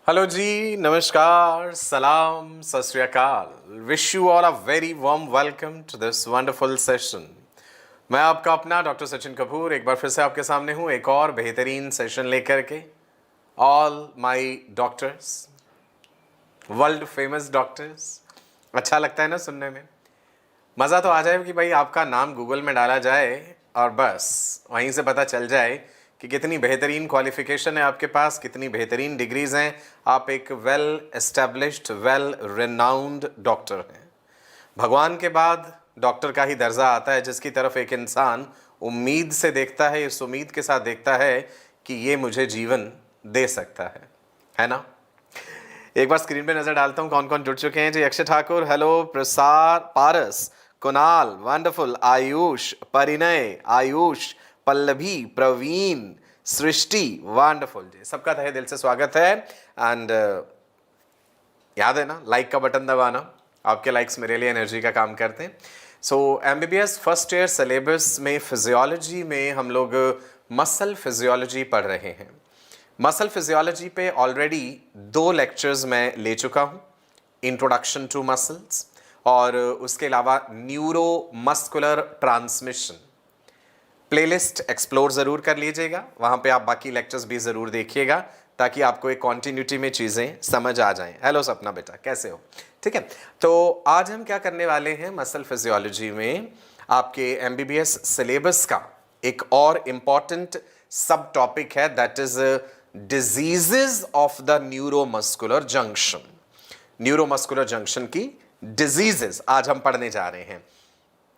Hello जी, नमस्कार, सलाम, Sat Sri Akal. Wish you all a very warm welcome to this wonderful session. मैं आपका अपना डॉक्टर सचिन कपूर एक बार फिर से आपके सामने हूँ एक और बेहतरीन सेशन लेकर के। All my doctors, world famous doctors, अच्छा लगता है ना सुनने में। मज़ा तो आ जाए कि भाई आपका नाम गूगल में डाला जाए और बस वहीं से पता चल जाए कि कितनी बेहतरीन क्वालिफिकेशन है आपके पास, कितनी बेहतरीन डिग्रीज हैं। आप एक well established, well renowned doctor हैं। भगवान के बाद डॉक्टर का ही दर्जा आता है जिसकी तरफ एक इंसान उम्मीद से देखता है, इस उम्मीद के साथ देखता है कि ये मुझे जीवन दे सकता है ना। एक बार स्क्रीन पे नजर डालता हूं कौन कौन जुड़ चुके हैं जी। अक्षय ठाकुर, हेलो। प्रसार, पारस, कुणाल, वंडरफुल, आयुष, परिणय, आयुष, पल्लवी, प्रवीण, सृष्टि, वंडरफुल जी। सबका तहे दिल से स्वागत है। एंड याद है ना, लाइक का बटन दबाना। आपके लाइक्स मेरे लिए एनर्जी का काम करते हैं। सो एमबीबीएस फर्स्ट ईयर सिलेबस में फिजियोलॉजी में हम लोग मसल फिजियोलॉजी पढ़ रहे हैं। मसल फिजियोलॉजी पे ऑलरेडी 2 लेक्चर्स मैं ले चुका हूँ, इंट्रोडक्शन टू मसल्स और उसके अलावा neuro muscular transmission. Playlist explore ज़रूर कर लीजिएगा, वहाँ पे आप बाकी लेक्चर्स भी ज़रूर देखिएगा ताकि आपको एक कॉन्टिन्यूटी में चीज़ें समझ आ जाएं। हेलो सपना बेटा, कैसे हो? ठीक है, तो आज हम क्या करने वाले हैं, मसल फिजियोलॉजी में आपके एमबीबीएस सिलेबस का एक और इम्पॉर्टेंट सब टॉपिक है, that is diseases of the neuromuscular junction. Neuromuscular junction की डिजीजेस आज हम पढ़ने जा रहे हैं।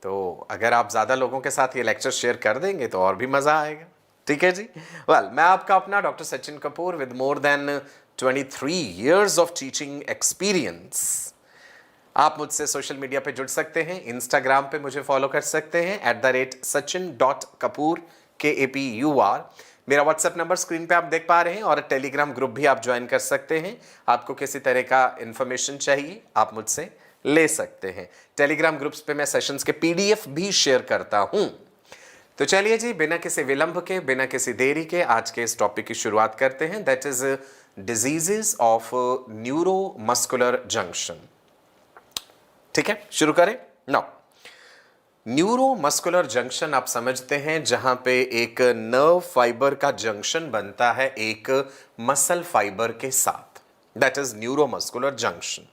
तो अगर आप ज़्यादा लोगों के साथ ये लेक्चर शेयर कर देंगे तो और भी मज़ा आएगा। ठीक है जी। मैं आपका अपना doctor Sachin Kapoor with more than 23 years of teaching experience. आप मुझसे सोशल मीडिया पे जुड़ सकते हैं, इंस्टाग्राम पे मुझे फॉलो कर सकते हैं @sachin.kapoor KAPUR। मेरा व्हाट्सएप नंबर स्क्रीन पे आप देख पा रहे हैं और टेलीग्राम ग्रुप भी आप ज्वाइन कर सकते हैं। आपको किसी तरह का इंफॉर्मेशन चाहिए आप मुझसे ले सकते हैं। टेलीग्राम ग्रुप्स पे मैं सेशंस के पीडीएफ भी शेयर करता हूं। तो चलिए जी, बिना किसी विलंब के, बिना किसी देरी के आज के इस टॉपिक की शुरुआत करते हैं, that is diseases of neuromuscular junction. ठीक है, शुरू करें नाउ। न्यूरोमस्कुलर जंक्शन आप समझते हैं जहां पे एक नर्व फाइबर का जंक्शन बनता है एक मसल फाइबर के साथ, दैट इज न्यूरोमस्कुलर जंक्शन।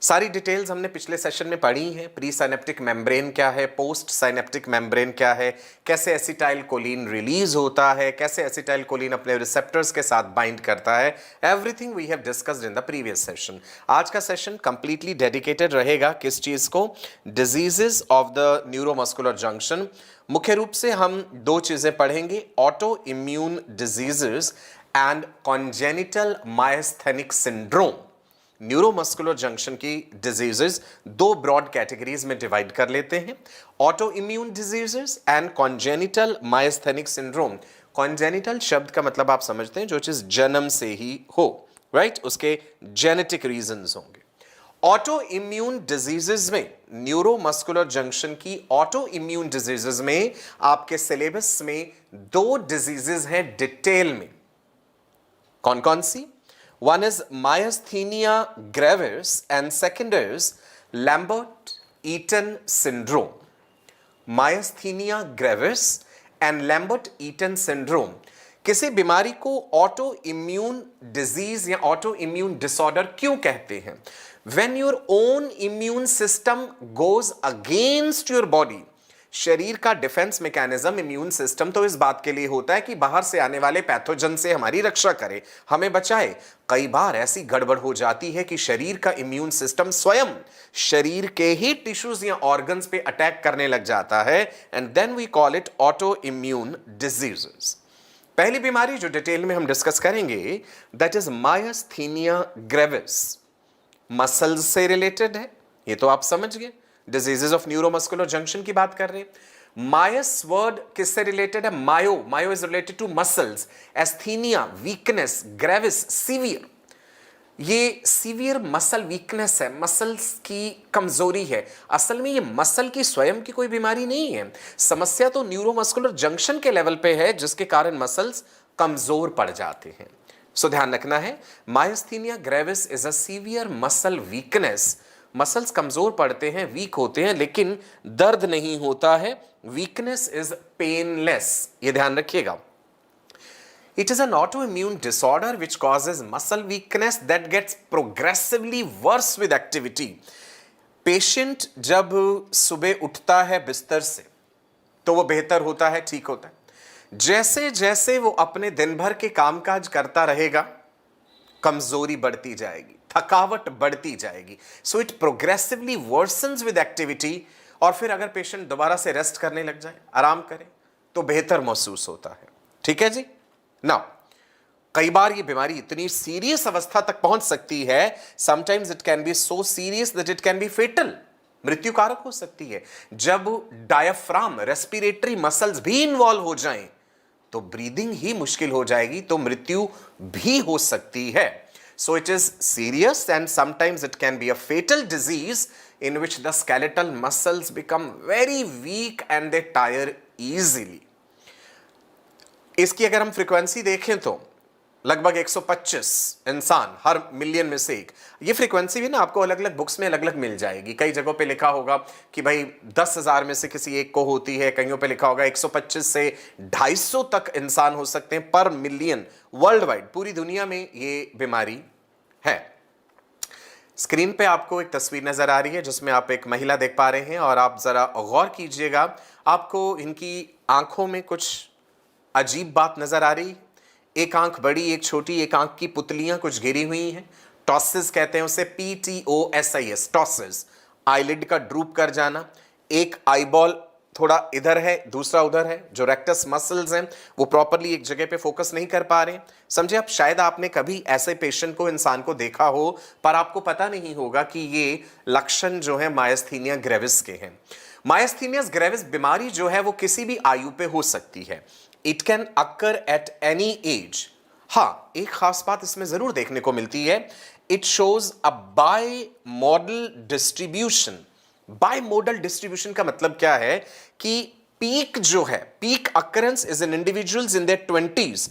सारी डिटेल्स हमने पिछले सेशन में पढ़ी हैं। प्री साइनेप्टिक मेम्ब्रेन क्या है, पोस्ट साइनेप्टिक मेम्ब्रेन क्या है, कैसे एसिटाइल कोलिन रिलीज होता है, कैसे एसिटाइल कोलिन अपने रिसेप्टर्स के साथ बाइंड करता है। Everything we have discussed in the previous session. आज का सेशन कंप्लीटली डेडिकेटेड रहेगा किस चीज को, diseases of the neuromuscular junction. मुख्य रूप से हम 2 चीजें पढ़ेंगे, autoimmune diseases and congenital myasthenic syndrome. Neuromuscular junction की डिजीजेस 2 ब्रॉड कैटेगरीज में डिवाइड कर लेते हैं, autoimmune diseases and congenital myasthenic syndrome. Congenital शब्द का मतलब आप समझते हैं जो चीज जन्म से ही हो, राइट, उसके जेनेटिक रीजंस होंगे। ऑटो इम्यून डिजीजेस में, न्यूरोमस्कुलर जंक्शन की ऑटो इम्यून डिजीजेस में आपके सिलेबस में 2 डिजीजेस हैं डिटेल में। कौन कौन सी? One is myasthenia gravis and second is Lambert-Eaton syndrome. Myasthenia gravis and Lambert-Eaton syndrome किसी बीमारी को ऑटो इम्यून डिजीज या ऑटो इम्यून डिसऑर्डर क्यों कहते हैं? When your own immune system goes against your body, शरीर का डिफेंस मैकेनिज्म, इम्यून सिस्टम तो इस बात के लिए होता है कि बाहर से आने वाले पैथोजन से हमारी रक्षा करे, हमें बचाए। कई बार ऐसी गड़बड़ हो जाती है कि शरीर का इम्यून सिस्टम स्वयं शरीर के ही टिश्यूज या ऑर्गन्स पे अटैक करने लग जाता है, and then we call it autoimmune diseases. पहली बीमारी जो डिटेल में हम डिस्कस करेंगे, that is myasthenia gravis. Muscles से रिलेटेड है, ये तो आप समझ गए। डिजीजेस ऑफ न्यूरोमस्कुलर जंक्शन की बात कर रहे हैं। मायस वर्ड किससे रिलेटेड है? Myo, myo is related to muscles. Asthenia weakness, gravis severe, ये सीवियर मसल वीकनेस है, मसल्स की कमजोरी है। असल में ये मसल की स्वयं की कोई बीमारी नहीं है, समस्या तो न्यूरोमस्कुलर जंक्शन के लेवल पे है जिसके कारण मसल्स कमजोर पड़ जाते हैं। सो ध्यान रखना है, myasthenia gravis is a severe muscle weakness. Muscles कमजोर पड़ते हैं, वीक होते हैं, लेकिन दर्द नहीं होता है। वीकनेस इज पेनलेस, ये ध्यान रखिएगा। It is an autoimmune disorder which causes muscle weakness that gets progressively worse with activity. Patient जब सुबह उठता है बिस्तर से तो वो बेहतर होता है, ठीक होता है। जैसे जैसे वो अपने दिन भर के कामकाज करता रहेगा, कमजोरी बढ़ती जाएगी, थकावट बढ़ती जाएगी। So it progressively versions with activity. और फिर अगर पेशेंट दोबारा से रेस्ट करने लग जाए, आराम करे, तो बेहतर महसूस होता है। ठीक है जी। नाउ कई बार ये बीमारी इतनी सीरियस अवस्था तक पहुंच सकती है, sometimes it can be so serious that it can be fatal, मृत्युकारक हो सकती है। जब डायफ्राम, रेस्पिरेटरी मसल्स भी इन्वॉल्व हो जाएं तो ब्रीदिंग ही मुश्किल हो जाएगी, तो मृत्यु भी हो सकती है। So it is serious and sometimes it can be a fatal disease in which the skeletal muscles become very weak and they tire easily. इसकी अगर हम फ्रीक्वेंसी देखें तो लगभग 125 इंसान हर मिलियन में से एक। ये फ्रीक्वेंसी भी ना आपको अलग अलग बुक्स में अलग अलग मिल जाएगी। कई जगहों पे लिखा होगा कि भाई 10,000 में से किसी एक को होती है, कईयों पे लिखा होगा 125 से 250 तक इंसान हो सकते हैं पर मिलियन वर्ल्ड वाइड, पूरी दुनिया में ये बीमारी है। स्क्रीन पे आपको एक तस्वीर नजर आ रही है जिसमें आप एक महिला देख पा रहे हैं और आप जरा गौर कीजिएगा, आपको इनकी आंखों में कुछ अजीब बात नजर आ रही। एक आंख बड़ी, एक छोटी, एक आंख की पुतलियां कुछ गिरी हुई हैं। टॉसिस कहते हैं उसे, PTOSIS, टॉसिस, आईलिड का ड्रूप कर जाना। एक आईबॉल थोड़ा इधर है, दूसरा उधर है। जो रेक्टस मसल्स हैं वो प्रॉपरली एक जगह पे फोकस नहीं कर पा रहे। समझे आप, शायद आपने कभी ऐसे पेशेंट को, इंसान को देखा हो, पर आपको पता नहीं होगा कि ये लक्षण जो है मायस्थीनिया ग्रेविस के हैं। मायस्थीनिया ग्रेविस बीमारी जो है वो किसी भी आयु पे हो सकती है। It can occur at any as. हाँ, एक खास बात इसमें जरूर देखने को मिलती है, it shows a bimodal distribution. Bimodal distribution का मतलब क्या है कि पीक जो है, peak occurrence is in individuals in their 20s।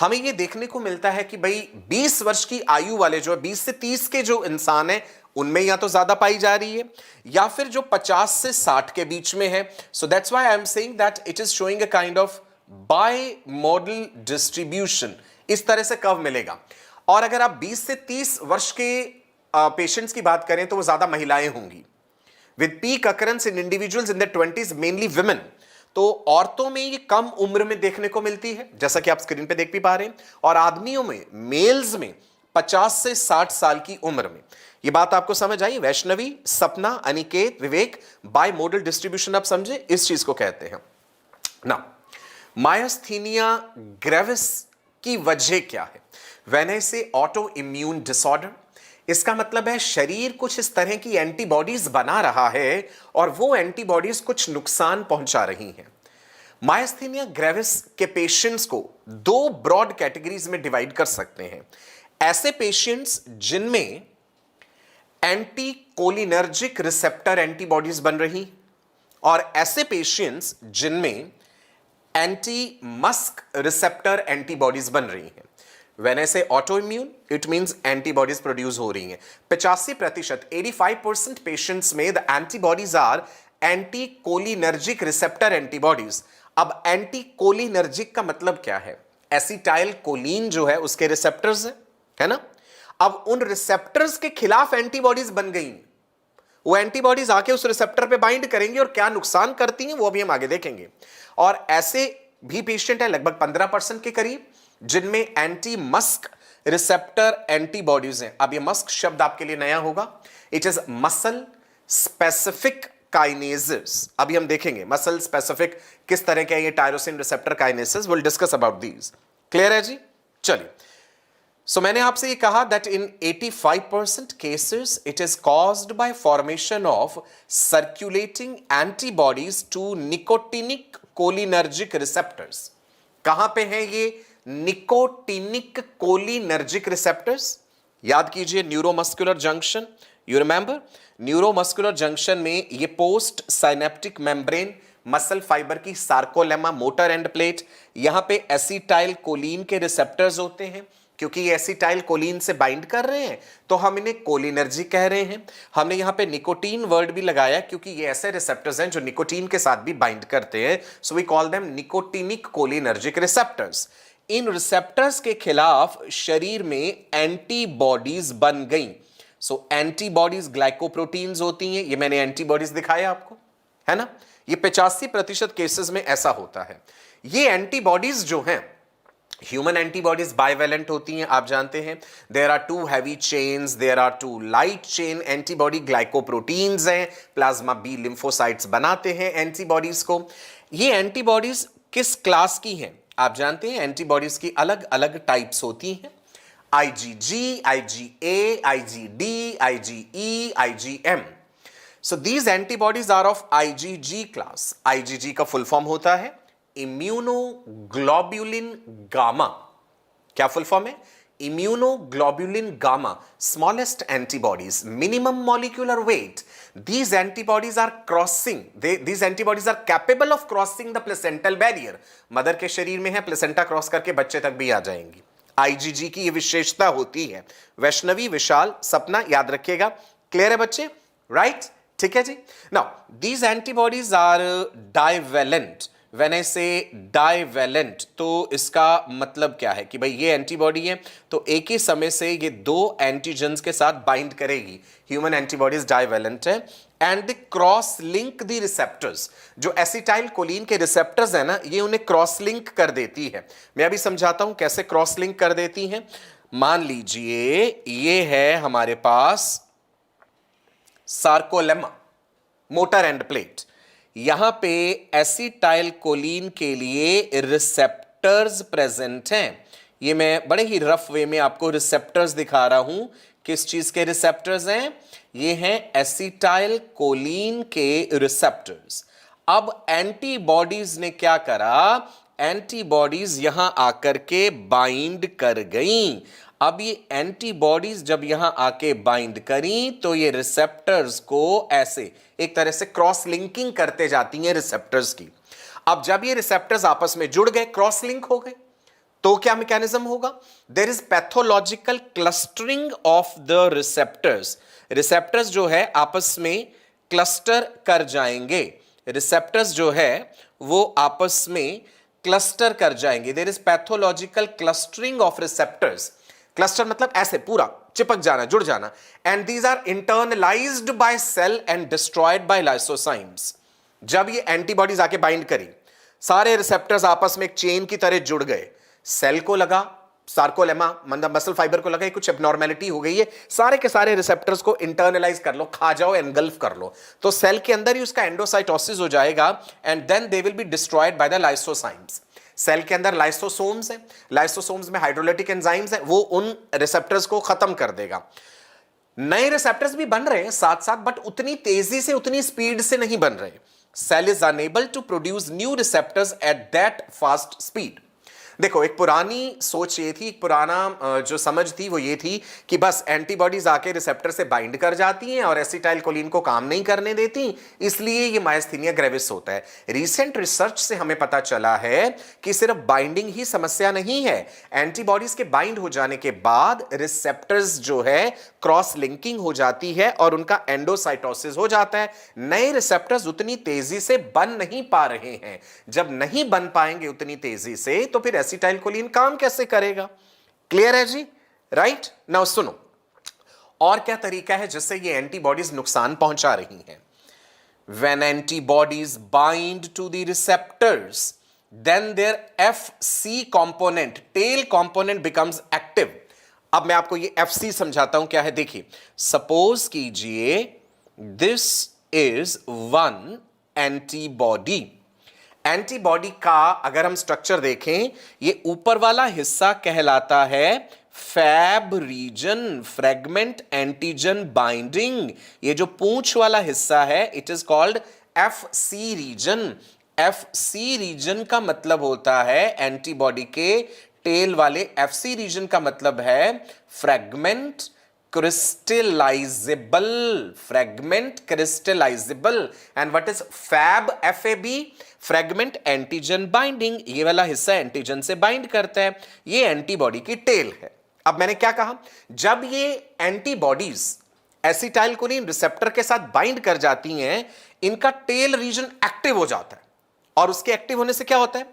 हमें ये देखने को मिलता है कि भाई 20 वर्ष की आयु वाले जो है, 20 से 30 के जो इंसान है, उनमें या तो ज्यादा पाई जा रही है या फिर जो 50 से 60 के बीच में है। So that's why I am saying that it is showing a kind of bimodal distribution. इस तरह से कर्व मिलेगा। और अगर आप 20 से 30 वर्ष के पेशेंट्स की बात करें तो वो ज्यादा महिलाएं होंगी, with peak occurrence in individuals in their 20s, mainly women। तो औरतों में ये कम उम्र में देखने को मिलती है, जैसा कि आप स्क्रीन पे देख भी पा रहे हैं, और आदमियों में, मेल्स में 50 से 60 साल की उम्र में। ये बात आपको समझ आई? वैष्णवी, सपना, अनिकेत, विवेक, बाय मॉडल डिस्ट्रीब्यूशन आप समझे, इस चीज को कहते हैं ना। मायस्थीनिया ग्रेविस की वजह क्या है? व्हेन आई से ऑटो इम्यून डिसऑर्डर, इसका मतलब है शरीर कुछ इस तरह की एंटीबॉडीज बना रहा है और वो एंटीबॉडीज कुछ नुकसान पहुंचा रही हैं। मायस्थीनिया ग्रेविस के पेशेंट्स को दो ब्रॉड कैटेगरीज में डिवाइड कर सकते हैं। ऐसे पेशेंट्स जिनमें एंटी कोलिनर्जिक रिसेप्टर एंटीबॉडीज बन रही, और ऐसे पेशेंट्स जिनमें एंटी मस्क रिसेप्टर एंटीबॉडीज बन रही हैं। When I say autoimmune, it means antibodies produce हो रही हैं। 85%, 85% पेशेंट्स में the antibodies are anticholinergic receptor antibodies। अब anticholinergic का मतलब क्या है? एसिटाइल कोलिन जो है उसके रिसेप्टर्स है ना। अब उन रिसेप्टर्स के खिलाफ एंटीबॉडीज बन गई, वो एंटीबॉडीज आके उस रिसेप्टर पे बाइंड करेंगी और क्या नुकसान करती हैं वो भी हम आगे देखेंगे। और ऐसे भी पेशेंट है लगभग 15% के करीब जिनमें एंटी मस्क रिसेप्टर एंटीबॉडीज हैं। अब ये मस्क शब्द आपके लिए नया होगा। It is muscle specific kinases. अभी हम देखेंगे मसल स्पेसिफिक किस तरह के ये tyrosine receptor kinases, will discuss about these. Clear है जी? चलिए, सो मैंने आपसे ये कहा that in 85% cases it is caused by formation of circulating antibodies to nicotinic cholinergic receptors. कहां पे हैं ये निकोटिनिक कोलिनर्जिक रिसेप्टर्स? याद कीजिए, neuromuscular junction. You remember, neuromuscular junction में ये post synaptic membrane, muscle fibre की सार्कोलेमा, मोटर एंड प्लेट, यहां पे एसिटाइल कोलिन के रिसेप्टर्स होते हैं। क्योंकि ये एसिटाइल कोलिन से बाइंड कर रहे हैं तो हम इन्हें कोलिनर्जिक कह रहे हैं। हमने यहां पे निकोटीन वर्ड भी लगाया क्योंकि ये ऐसे रिसेप्टर्स हैं जो निकोटीन के साथ भी बाइंड करते हैं, so we call them nicotinic cholinergic receptors. इन रिसेप्टर्स के खिलाफ शरीर में एंटीबॉडीज बन गई। सो एंटीबॉडीज ग्लाइकोप्रोटीन्स होती हैं, ये मैंने एंटीबॉडीज दिखाया आपको, है ना। ये 85% केसेस में ऐसा होता है। ये एंटीबॉडीज जो हैं, ह्यूमन एंटीबॉडीज बाइवेलेंट होती हैं, आप जानते हैं। There are 2 heavy chains, there are 2 light chain antibody, glycoproteins हैं, प्लाज्मा बी लिम्फोसाइट्स बनाते हैं एंटीबॉडीज को। ये एंटीबॉडीज किस क्लास की हैं आप जानते हैं। एंटीबॉडीज की अलग अलग टाइप्स होती हैं, IgG, IgA, IgD, IgE, IgM. So these antibodies are of IgG class. IgG का फुल फॉर्म होता है इम्यूनोग्लोब्युलिन गामा। क्या फुल फॉर्म है? Immunoglobulin gamma, smallest antibodies, minimum molecular weight. These antibodies are crossing, these antibodies are capable of crossing the placental barrier. Mother के शरीर में है, placenta cross करके बच्चे तक भी आ जाएंगी। आईजीजी की ये विशेषता होती है। वैष्णवी, विशाल, सपना, याद रखिएगा। क्लियर है बच्चे? राइट, ठीक है जी। Now these antibodies are divalent. When I say divalent तो इसका मतलब क्या है कि भाई ये एंटीबॉडी है तो एक ही समय से ये 2 एंटीजेंस के साथ बाइंड करेगी। ह्यूमन एंटीबॉडीज डाइवेलेंट है and the cross link the receptors. जो एसिटाइल कोलिन के रिसेप्टर्स है ना, ये उन्हें क्रॉस लिंक कर देती है। मैं अभी समझाता हूं कैसे क्रॉस लिंक कर देती है। मान लीजिए ये है हमारे पास सार्कोलेमा, मोटर एंड प्लेट। यहां पे एसिटाइल कोलिन के लिए रिसेप्टर्स प्रेजेंट हैं। ये मैं बड़े ही रफ वे में आपको रिसेप्टर्स दिखा रहा हूं। किस चीज के रिसेप्टर्स हैं? ये हैं एसिटाइल कोलिन के रिसेप्टर्स। अब एंटीबॉडीज ने क्या करा? एंटीबॉडीज यहां आकर के बाइंड कर गईं। अब ये एंटीबॉडीज जब यहां आके बाइंड करी तो ये रिसेप्टर्स को ऐसे एक तरह से क्रॉस लिंकिंग करते जाती हैं रिसेप्टर्स की। अब जब ये रिसेप्टर्स आपस में जुड़ गए, क्रॉस लिंक हो गए, तो क्या मैकेनिज्म होगा? There is pathological clustering of the receptors. Receptors जो है आपस में क्लस्टर कर जाएंगे। रिसेप्टर्स जो है वो आपस में क्लस्टर कर जाएंगे। There is pathological clustering of receptors. Cluster मतलब ऐसे पूरा चिपक जाना, जुड़ जाना। And these are internalised by cell and destroyed by lysozymes. जब ये एंटीबॉडीज आके बाइंड करी, सारे रिसेप्टर्स आपस में एक चेन की तरह जुड़ गए। सेल को लगा, सार्कोलेमा मतलब मसल फाइबर को लगा कुछ एब्नॉर्मेलिटी हो गई है, सारे के सारे रिसेप्टर्स को इंटरनलाइज कर लो, खा जाओ, एनगल्फ कर लो। तो सेल के अंदर ही उसका एंडोसाइटोसिस हो जाएगा and then they will be destroyed by the lysozymes. Cell के अंदर लाइसोसोम्स हैं, लाइसोसोम्स में हाइड्रोलाइटिक एंजाइम्स हैं, वो उन रिसेप्टर्स को खत्म कर देगा। नए रिसेप्टर्स भी बन रहे हैं साथ साथ, बट उतनी तेजी से, उतनी स्पीड से नहीं बन रहे। Cell is unable to produce new receptors at that fast speed. देखो, एक पुरानी सोच ये थी, एक पुराना जो समझ थी वो ये थी कि बस एंटीबॉडीज आके रिसेप्टर से बाइंड कर जाती हैं और एसिटाइल कोलिन को काम नहीं करने देती, इसलिए ये मायस्थीनिया ग्रेविस होता है। रिसेंट रिसर्च से हमें पता चला है कि सिर्फ बाइंडिंग ही समस्या नहीं है। एंटीबॉडीज के बाइंड हो जाने के बाद रिसेप्टर्स जो है क्रॉस लिंकिंग हो जाती है और उनका एंडोसाइटोसिस हो जाता है। नए रिसेप्टर्स उतनी तेजी से बन नहीं पा रहे हैं। जब नहीं बन पाएंगे उतनी तेजी से तो फिर एसिटाइल कोलिन काम कैसे करेगा? क्लियर है जी? राइट। नाउ सुनो, और क्या तरीका है जिससे ये एंटीबॉडीज नुकसान पहुंचा रही हैं? When antibodies bind to the receptors, then their Fc component, tail component becomes active. अब मैं आपको ये Fc समझाता हूं क्या है। देखिए, सपोज कीजिए this is one antibody. Antibody का अगर हम स्ट्रक्चर देखें, ये ऊपर वाला हिस्सा कहलाता है Fab region, fragment antigen binding. ये जो पूंछ वाला हिस्सा है it is called FC region. FC region का मतलब होता है एंटीबॉडी के टेल वाले एफसी रीजन का मतलब है fragment crystallizable, fragment crystallizable, and what is fab? FAB, fragment antigen binding। ये वाला हिस्सा एंटीजन से बाइंड करता है, ये एंटीबॉडी की टेल है। अब मैंने क्या कहा, जब ये एंटीबॉडीज एसिटाइलकोलिन रिसेप्टर के साथ बाइंड कर जाती हैं, इनका टेल रीजन एक्टिव हो जाता है, और उसके एक्टिव होने से क्या होता है,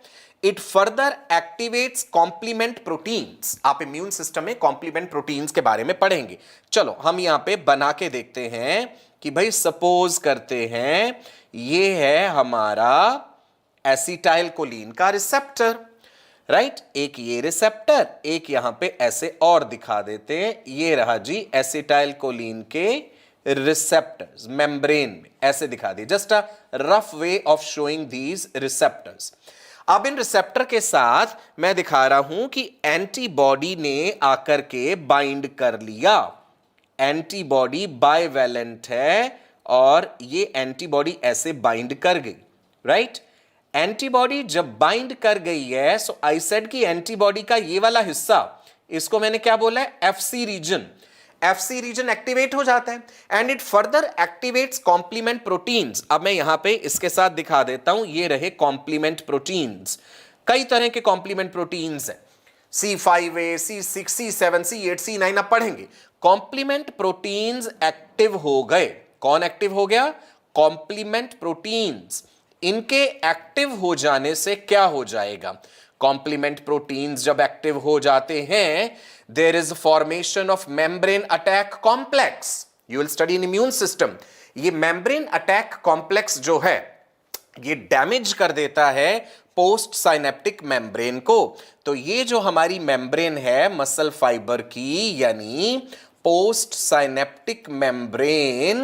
it further activates complement proteins. आप इम्यून सिस्टम में कॉम्प्लीमेंट प्रोटीन्स के बारे में पढ़ेंगे। चलो हम यहां पे बना के देखते हैं कि भाई सपोज करते हैं ये है हमारा एसिटाइलकोलिन का रिसेप्टर, राइट। एक ये रिसेप्टर, एक यहां पे ऐसे और दिखा देते हैं, ये रहा जी एसिटाइलकोलिन के रिसेप्टर्स मेम्ब्रेन में, ऐसे दिखा दिए, just a rough way of showing these receptors. अब इन रिसेप्टर के साथ मैं दिखा रहा हूं कि एंटीबॉडी ने आकर के बाइंड कर लिया। एंटीबॉडी बाइवेलेंट है और ये एंटीबॉडी ऐसे बाइंड कर गई, राइट। एंटीबॉडी जब बाइंड कर गई है, सो आई सेड कि एंटीबॉडी का ये वाला हिस्सा, इसको मैंने क्या बोला है, FC region. FC region activate हो जाता है and it further activates complement proteins. अब मैं यहां पे इसके साथ दिखा देता हूं, ये रहे कॉम्प्लीमेंट प्रोटीन्स। कई तरह के कॉम्प्लीमेंट प्रोटीन्स हैं, C5A, C6, C7, C8, C9 आप पढ़ेंगे। कॉम्प्लीमेंट प्रोटीन्स एक्टिव हो गए। कौन एक्टिव हो गया, कॉम्प्लीमेंट प्रोटीन्स। इनके एक्टिव हो जाने से क्या हो जाएगा, कॉम्प्लीमेंट प्रोटीन्स जब एक्टिव हो जाते हैं, there is formation of membrane attack complex. You will study in immune system. ये मेम्ब्रेन अटैक कॉम्प्लेक्स जो है, ये डैमेज कर देता है पोस्ट साइनेप्टिक मेम्ब्रेन को। तो ये जो हमारी मेम्ब्रेन है मसल फाइबर की, यानी post synaptic membrane,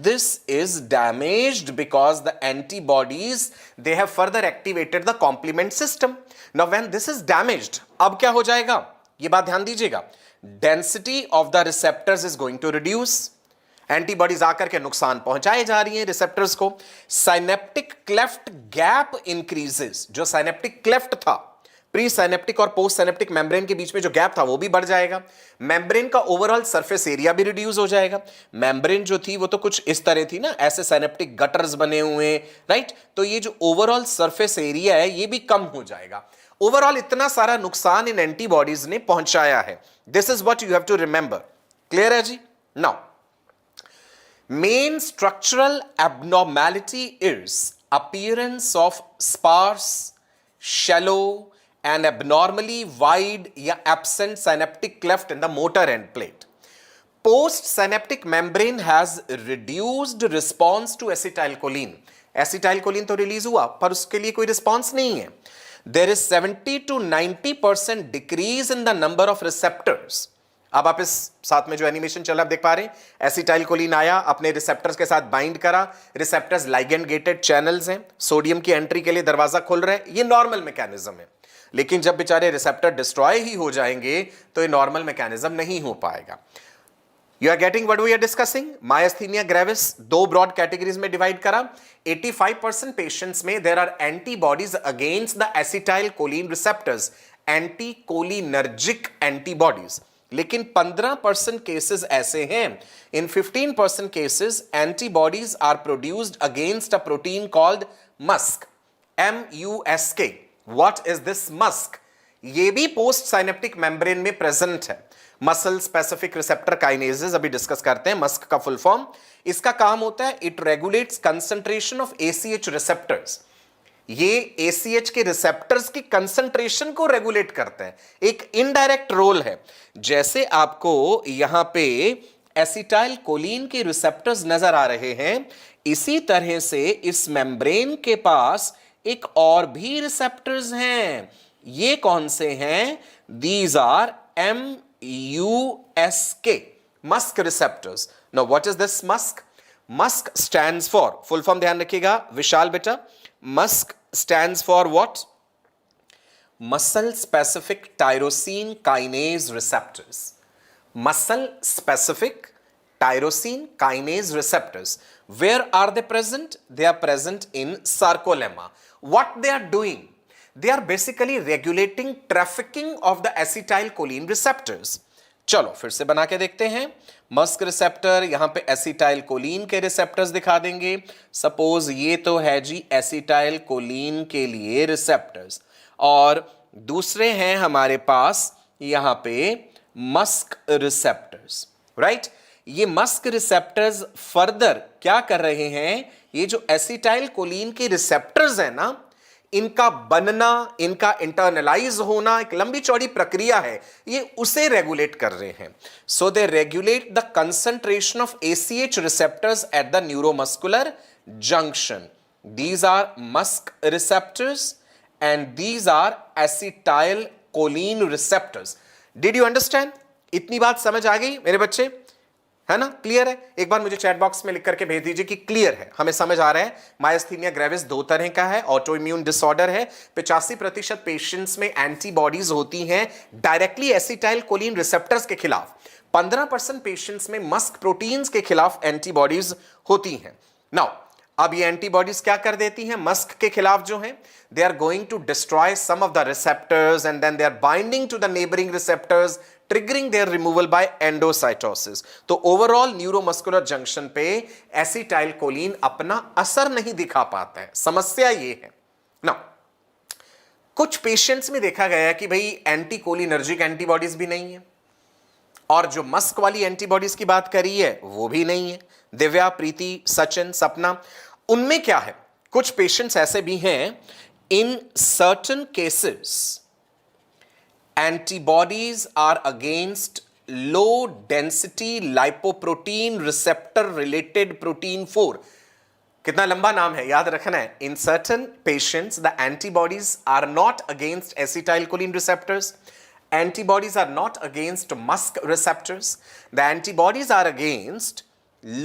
this is damaged because the antibodies, they have further activated the complement system. Now when this is damaged, अब क्या हो जाएगा, ये बात ध्यान दीजिएगा, density of the receptors is going to reduce. Antibodies आकर के नुकसान पहुंचाए जा रही हैं रिसेप्टर्स को। Synaptic cleft gap increases. जो साइनेप्टिक क्लेफ्ट था, प्री साइनेप्टिक और पोस्ट साइनेप्टिक मेम्ब्रेन के बीच में जो गैप था वो भी बढ़ जाएगा। मेम्ब्रेन का ओवरऑल सरफेस एरिया भी रिड्यूस हो जाएगा। मेम्ब्रेन जो थी वो तो कुछ इस तरह थी ना, ऐसे साइनेप्टिक गटर्स बने हुए, राइट। तो ये जो ओवरऑल सरफेस एरिया है ये भी कम हो जाएगा। ओवरऑल इतना सारा नुकसान इन एंटीबॉडीज ने पहुंचाया है। This is what you have to remember. Clear है जी। Now main structural abnormality is appearance of sparse, shallow and abnormally wide या absent synaptic cleft in the motor end plate. Post-synaptic membrane has reduced response to acetylcholine. Acetylcholine तो release हुआ पर उसके लिए कोई response नहीं है। There is 70 to 90% decrease in the number of receptors. अब आप इस साथ में जो एनिमेशन चल रहा है आप देख पा रहे हैं, एसिटाइलकोलिन आया, अपने रिसेप्टर्स के साथ बाइंड करा, रिसेप्टर्स लाइगेंड गेटेड चैनल्स हैं, सोडियम की एंट्री के लिए दरवाजा खुल रहा है, ये नॉर्मल मैकेनिज्म है। लेकिन जब बेचारे रिसेप्टर डिस्ट्रॉय ही हो जाएंगे तो ये नॉर्मल मैकेनिज्म नहीं हो पाएगा। You are getting what we are discussing. Myasthenia gravis दो ब्रॉड कैटेगरीज में डिवाइड करा। 85% पेशेंट्स में there are antibodies against the acetylcholine receptors, anticholinergic antibodies. लेकिन 15% केसेस ऐसे हैं, in 15% cases antibodies are produced against a protein called MuSK, MUSK। What is this MuSK? ये भी post synaptic membrane में present है। Muscle specific receptor kinases अभी discuss करते हैं। मस्क का फुल फॉर्म, इसका काम होता है it regulates concentration of ACH receptors. ये ACH के रिसेप्टर्स की कंसंट्रेशन को रेगुलेट करते हैं, एक इनडायरेक्ट रोल है। जैसे आपको यहां पे एसिटाइलकोलिन के रिसेप्टर्स नजर आ रहे हैं, इसी तरह से इस मेम्ब्रेन के पास एक और भी रिसेप्टर्स हैं। ये कौन से हैं? These are MUSK, MuSK receptors. Now what is this MuSK? MuSK stands for, full form ध्यान रखिएगा विशाल बेटा, MuSK stands for what? Muscle specific tyrosine kinase receptors. Muscle specific tyrosine kinase receptors. Where are they present? They are present in sarcolemma. What they are doing? They are basically regulating trafficking of the acetylcholine receptors. चलो फिर से बना के देखते हैं। Musk receptor, यहां पे acetylcholine के रिसेप्टर्स दिखा देंगे। सपोज ये तो है जी एसिटाइलकोलिन के लिए रिसेप्टर्स, और दूसरे हैं हमारे पास यहां पे मस्क रिसेप्टर्स, राइट। ये मस्क रिसेप्टर्स फर्दर क्या कर रहे हैं, ये जो एसिटाइल कोलिन के रिसेप्टर्स है ना, इनका बनना, इनका इंटरनलाइज होना एक लंबी चौड़ी प्रक्रिया है, ये उसे रेगुलेट कर रहे हैं। So they regulate the concentration of ACh receptors at the neuromuscular junction. These are MuSK receptors and these are acetylcholine receptors. Did you understand? इतनी बात समझ आ गई मेरे बच्चे, है ना? क्लियर है? एक बार मुझे चैट बॉक्स में लिख करके भेज दीजिए कि क्लियर है, हमें समझ आ रहा है। मायस्थीनिया ग्रेविस दो तरह का है, ऑटो इम्यून डिसऑर्डर है। 85% पेशेंट्स में एंटीबॉडीज होती हैं डायरेक्टली एसिटाइल कोलिन रिसेप्टर्स के खिलाफ, 15% पेशेंट्स में मस्क प्रोटीन्स के खिलाफ एंटीबॉडीज होती हैं। नाउ अब ये एंटीबॉडीज क्या कर देती हैं मस्क के खिलाफ जो है, they are going to destroy some of the receptors and then they are binding to the neighbouring receptors, triggering their removal by endocytosis। तो ओवरऑल न्यूरोमस्कुलर जंक्शन पे एसिटाइलकोलिन अपना असर नहीं दिखा पाता है। समस्या ये है ना, कुछ पेशेंट्स में देखा गया है कि भाई एंटीकोलिनर्जिक एंटीबॉडीज भी नहीं है, और जो मस्क वाली एंटीबॉडीज की बात करी है वो भी नहीं है। दिव्या, प्रीति, सचिन, सपना, उनमें क्या है, कुछ पेशेंट्स ऐसे भी हैं, in certain cases antibodies are against low density lipoprotein receptor related protein 4। कितना लंबा नाम है, याद रखना है। In certain patients the antibodies are not against acetylcholine receptors, antibodies are not against musk receptors, the antibodies are against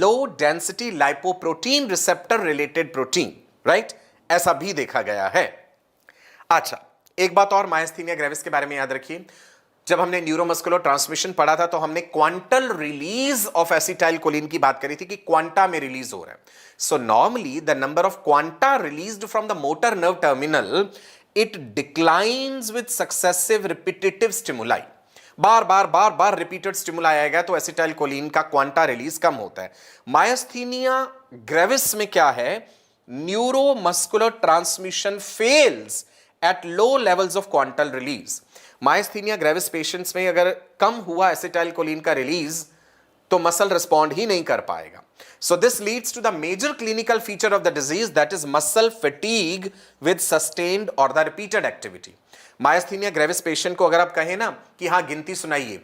low density lipoprotein receptor related protein, right? ऐसा भी देखा गया है। अच्छा, एक बात और मायस्थीनिया ग्रेविस के बारे में याद रखिए, जब हमने न्यूरोमस्कुलर ट्रांसमिशन पढ़ा था तो हमने क्वांटल रिलीज ऑफ एसिटाइलकोलिन की बात करी थी कि क्वांटा में रिलीज हो रहा है। So normally the number of quanta released from the motor nerve terminal, it declines with successive repetitive stimuli. Bar bar bar bar repeated stimuli आएगा तो एसिटाइलकोलिन का क्वांटा रिलीज कम होता है। मायस्थीनिया ग्रेविस में क्या है, neuromuscular transmission fails at low levels of quantal release। Myasthenia gravis patients में अगर कम हुआ एसिटाइलकोलिन का रिलीज तो मसल रिस्पॉन्ड ही नहीं कर पाएगा। So this leads to the major clinical feature of the disease, that is muscle fatigue with sustained और the repeated activity. Myasthenia gravis patient को अगर आप कहें ना कि हाँ गिनती सुनाइए,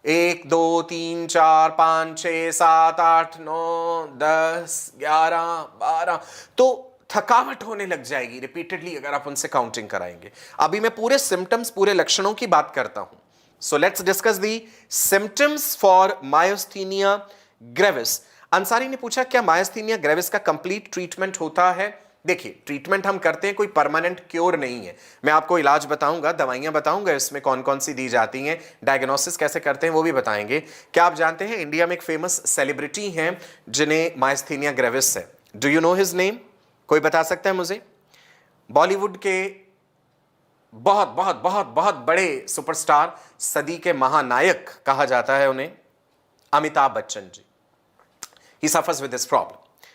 1 2 3 4 5 6 7 8 9 10 11 12, तो थकावट होने लग जाएगी रिपीटेडली अगर आप उनसे काउंटिंग कराएंगे। अभी मैं पूरे सिम्टम्स, पूरे लक्षणों की बात करता हूं। So let's discuss the symptoms for myasthenia gravis. Ansari ने पूछा क्या मायस्थीनिया ग्रेविस का कंप्लीट ट्रीटमेंट होता है? देखिए, ट्रीटमेंट हम करते हैं, कोई परमानेंट क्योर नहीं है। मैं आपको इलाज बताऊंगा, दवाइयां बताऊंगा इसमें कौन कौन सी दी जाती हैं, डायग्नोसिस कैसे करते हैं वो भी बताएंगे। क्या आप जानते हैं इंडिया में एक फेमस सेलिब्रिटी हैं जिन्हें मायस्थीनिया ग्रेविस है? Do you know his name? कोई बता सकता है मुझे? बॉलीवुड के बहुत बहुत बहुत बहुत बड़े सुपरस्टार, सदी के महानायक कहा जाता है उन्हें, Amitabh Bachchan ji. He suffers with this problem.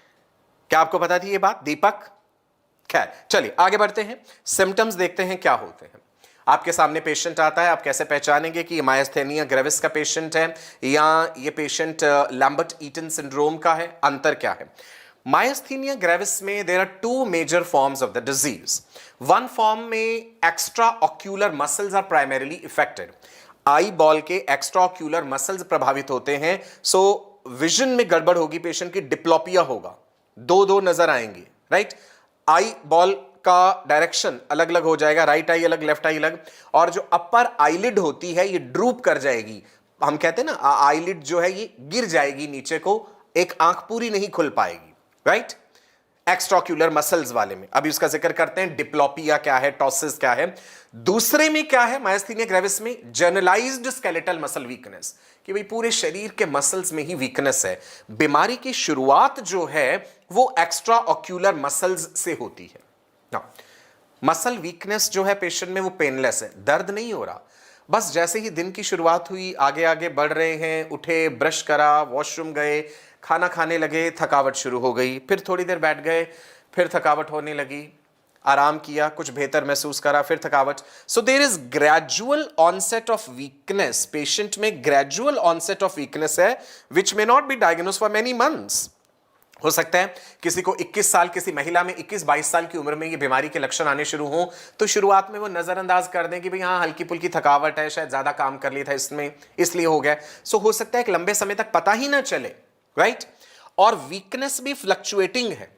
क्या आपको पता थी ये बात, दीपक? खैर चलिए आगे बढ़ते हैं, सिम्टम्स देखते हैं क्या होते हैं। आपके सामने पेशेंट आता है, आप कैसे पहचानेंगे कि ये मायस्थीनिया ग्रेविस का पेशेंट है या ये पेशेंट लैम्बर्ट ईटन सिंड्रोम का है? अंतर क्या है? मायस्थीनिया ग्रेविस में there are 2 major forms of the disease. One form में extra ocular muscles are primarily affected. Eye ball के एक्स्ट्रा ऑक्यूलर मसल्स प्रभावित होते हैं, सो विजन में गड़बड़ होगी, पेशेंट की डिप्लोपिया होगा, दो नजर आएंगे, राइट? आई बॉल का डायरेक्शन अलग अलग हो जाएगा, राइट आई अलग, लेफ्ट आई अलग, और जो अपर आईलिड होती है ये ड्रूप कर जाएगी। हम कहते हैं ना आईलिड जो है ये गिर जाएगी नीचे को, एक आंख पूरी नहीं खुल पाएगी, राइट? एक्स्ट्राक्यूलर मसल्स वाले में अभी उसका जिक्र करते हैं, डिप्लोपिया क्या है, टॉसिस क्या है। दूसरे में क्या है मायस्थीनिया ग्रेविस में? जनरलाइज्ड स्केलेटल मसल वीकनेस, कि भाई पूरे शरीर के मसल्स में ही वीकनेस है। बीमारी की शुरुआत जो है वो एक्स्ट्रा ऑक्यूलर मसल्स से होती है ना। मसल वीकनेस जो है पेशेंट में वो पेनलेस है, दर्द नहीं हो रहा, बस जैसे ही दिन की शुरुआत हुई आगे आगे बढ़ रहे हैं, उठे, ब्रश करा, वॉशरूम गए, खाना खाने लगे, थकावट शुरू हो गई, फिर थोड़ी देर बैठ गए, फिर थकावट होने लगी, आराम किया, कुछ बेहतर महसूस करा, फिर थकावट. So there is gradual onset of weakness. Patient में ग्रेजुअल ऑनसेट ऑफ वीकनेस है which may not be diagnose for many months. हो सकता है किसी को 21 साल, किसी महिला में 21-22 साल की उम्र में ये बीमारी के लक्षण आने शुरू हों तो शुरुआत में वो नजरअंदाज कर दें कि भाई हाँ हल्की फुल्की थकावट है, शायद ज्यादा काम कर लिया था इसमें इसलिए हो गया. सो हो सकता है कि लंबे समय तक पता ही ना चले, राइट. और वीकनेस भी फ्लक्चुएटिंग है.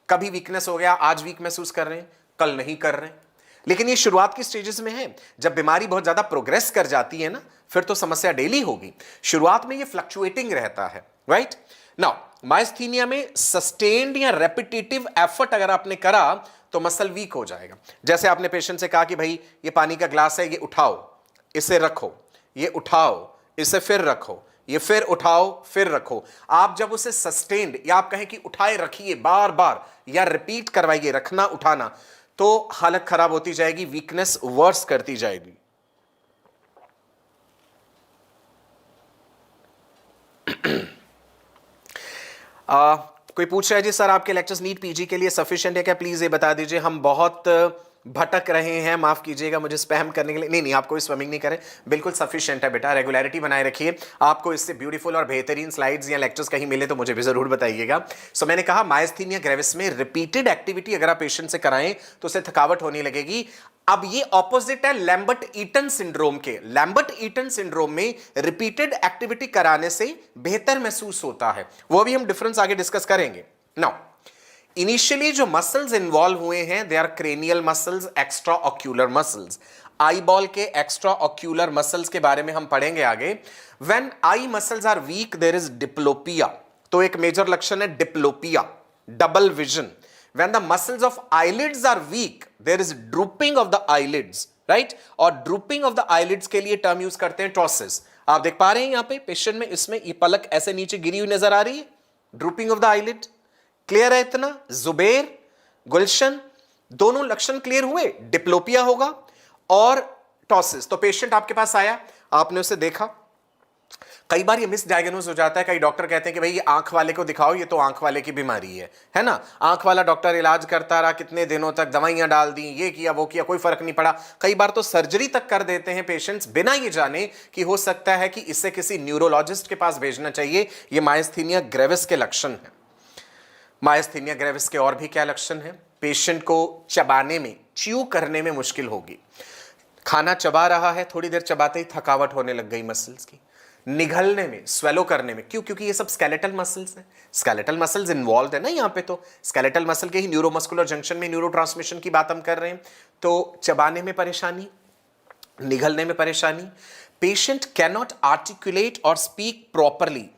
कभी वीकनेस हो गया, आज वीक महसूस कर रहे हैं, कल नहीं कर रहे हैं. लेकिन ये शुरुआत की स्टेजेस में है. जब बीमारी बहुत ज्यादा प्रोग्रेस कर जाती है ना, फिर तो समस्या डेली होगी. शुरुआत में ये फ्लक्चुएटिंग रहता है, राइट. नाउ माइस्थीनिया में सस्टेन्ड या रेपिटेटिव एफर्ट अगर आपने करा तो मसल वीक हो जाएगा. जैसे आपने पेशेंट से कहा कि भाई ये पानी का ग्लास है, ये उठाओ, इसे रखो, ये उठाओ, इसे फिर रखो, ये फिर उठाओ, फिर रखो. आप जब उसे सस्टेन्ड या आप कहें कि उठाए रखिए बार बार या रिपीट करवाइए रखना उठाना, तो हालत खराब होती जाएगी, वीकनेस वर्स करती जाएगी. कोई पूछ रहा है जी सर आपके लेक्चर्स नीट पीजी के लिए सफिशिएंट है क्या, प्लीज ये बता दीजिए. हम बहुत भटक रहे हैं, माफ कीजिएगा मुझे स्पैम करने के लिए. नहीं, आप कोई स्विमिंग नहीं करें, बिल्कुल सफिशिएंट है बेटा. रेगुलरिटी बनाए रखिए. आपको इससे ब्यूटीफुल और बेहतरीन स्लाइड्स या लेक्चर्स कहीं मिले तो मुझे भी जरूर बताइएगा. सो मैंने कहा माइस्थीनिया ग्रेविस में रिपीटेड एक्टिविटी अगर आप पेशेंट से कराएं तो उसे थकावट होने लगेगी. अब ये ऑपोजिट है लैम्बर्ट ईटन सिंड्रोम के. लैम्बर्ट ईटन सिंड्रोम में रिपीटेड एक्टिविटी कराने से बेहतर महसूस होता है. वो भी हम डिफरेंस आगे डिस्कस करेंगे. नाउ इनिशियली जो मसल्स इन्वॉल्व हुए हैं they are cranial muscles, extra ocular muscles. Eye ball के एक्स्ट्रा ऑक्यूलर मसल्स के बारे में हम पढ़ेंगे आगे. When eye muscles are weak there is diplopia. तो एक मेजर लक्षण है diplopia, double vision. When the muscles of eyelids are weak, there is drooping of the eyelids, right? और drooping of the eyelids के लिए टर्म यूज करते हैं टॉसिस. आप देख पा रहे हैं यहां पे पेशेंट में, इसमें ये पलक ऐसे नीचे गिरी हुई नजर आ रही है, drooping of the eyelid. Clear है इतना? जुबेर, गुलशन, दोनों लक्षण क्लियर हुए. डिप्लोपिया होगा और टॉसिस. तो पेशेंट आपके पास आया, आपने उसे देखा. कई बार ये मिस डायग्नोज हो जाता है. कई डॉक्टर कहते हैं कि भाई ये आंख वाले को दिखाओ, ये तो आंख वाले की बीमारी है ना. आंख वाला डॉक्टर इलाज करता रहा कितने दिनों तक, दवाइयां डाल दी, ये किया वो किया, कोई फर्क नहीं पड़ा. कई बार तो सर्जरी तक कर देते हैं पेशेंट्स बिना ये जाने कि हो सकता है कि इससे किसी न्यूरोलॉजिस्ट के पास भेजना चाहिए. ये माइस्थीनिया ग्रेविस के लक्षण है. माइस्थीनिया ग्रेविस के और भी क्या लक्षण है? पेशेंट को चबाने में, च्यू करने में मुश्किल होगी. खाना चबा रहा है, थोड़ी देर चबाते ही थकावट होने लग गई मसल्स की. निगलने में, स्वेलो करने में. क्यों? क्योंकि ये सब स्केलेटल मसल्स हैं. स्केलेटल मसल्स इन्वॉल्व है ना यहाँ पे. तो स्केलेटल मसल के ही न्यूरोमस्कुलर जंक्शन में न्यूरोट्रांसमिशन की बात हम कर रहे हैं. तो चबाने में परेशानी, निगलने में परेशानी. पेशेंट कैन नॉट आर्टिकुलेट और स्पीक प्रॉपरली.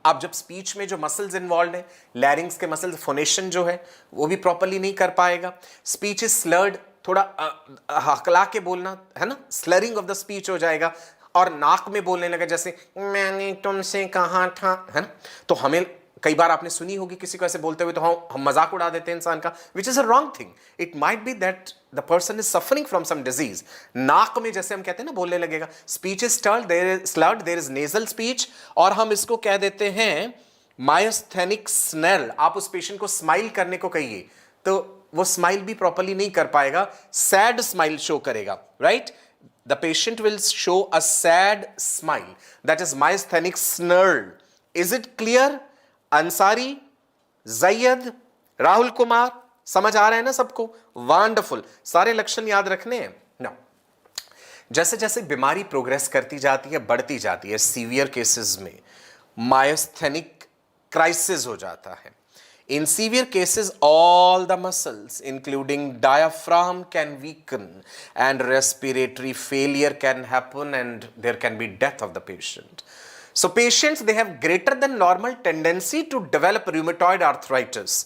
अब जब स्पीच में जो मसल्स इन्वॉल्व है, लैरिंग्स के मसल्स, फोनेशन जो है वो भी प्रॉपरली नहीं कर पाएगा. स्पीच इज स्लर्ड, थोड़ा हकला के बोलना है ना, स्लरिंग ऑफ द स्पीच हो जाएगा. और नाक में बोलने लगा जैसे मैंने तुमसे कहा था, है ना. तो हमें कई बार आपने सुनी होगी किसी को ऐसे बोलते हुए, तो हम मजाक उड़ा देते हैं इंसान का, which is a wrong thing. It might be that the person is suffering from some disease. नाक में जैसे हम कहते हैं ना बोलने लगेगा. Speech is slurred, there is nasal speech. और हम इसको कह देते हैं मायोस्थेनिक स्नेल. आप उस पेशेंट को स्माइल करने को कहिए तो वो स्माइल भी प्रॉपरली नहीं कर पाएगा, सैड स्माइल शो करेगा, right. The patient will show a sad smile. That is myasthenic snarl. Is it clear? Ansari, Zaid, Rahul Kumar, समझ आ रहे हैं ना सबको? वंडरफुल. सारे लक्षण याद रखने हैं ना. जैसे जैसे बीमारी प्रोग्रेस करती जाती है, बढ़ती जाती है, सीवियर केसेस में मायोस्थेनिक क्राइसिस हो जाता है. In severe cases, all the muscles, including diaphragm, can weaken and respiratory failure can happen and there can be death of the patient. So patients, they have greater than normal tendency to develop rheumatoid arthritis.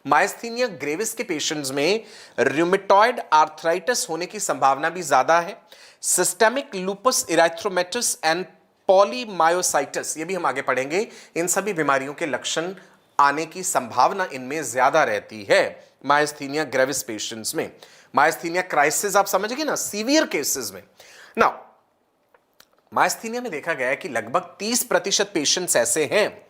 Myasthenia gravis के patients में rheumatoid arthritis होने की संभावना भी ज्यादा है. Systemic lupus erythematosus and polymyositis, ये भी हम आगे पढ़ेंगे. इन सभी बीमारियों के लक्षण आने की संभावना इनमें ज्यादा रहती है माइस्थीनिया ग्रेविस पेशेंट्स में. माइस्थीनिया क्राइसिस आप समझ गए ना, सीवियर केसेस में. नाउ माइस्थीनिया में देखा गया है कि लगभग 30% पेशेंट्स ऐसे हैं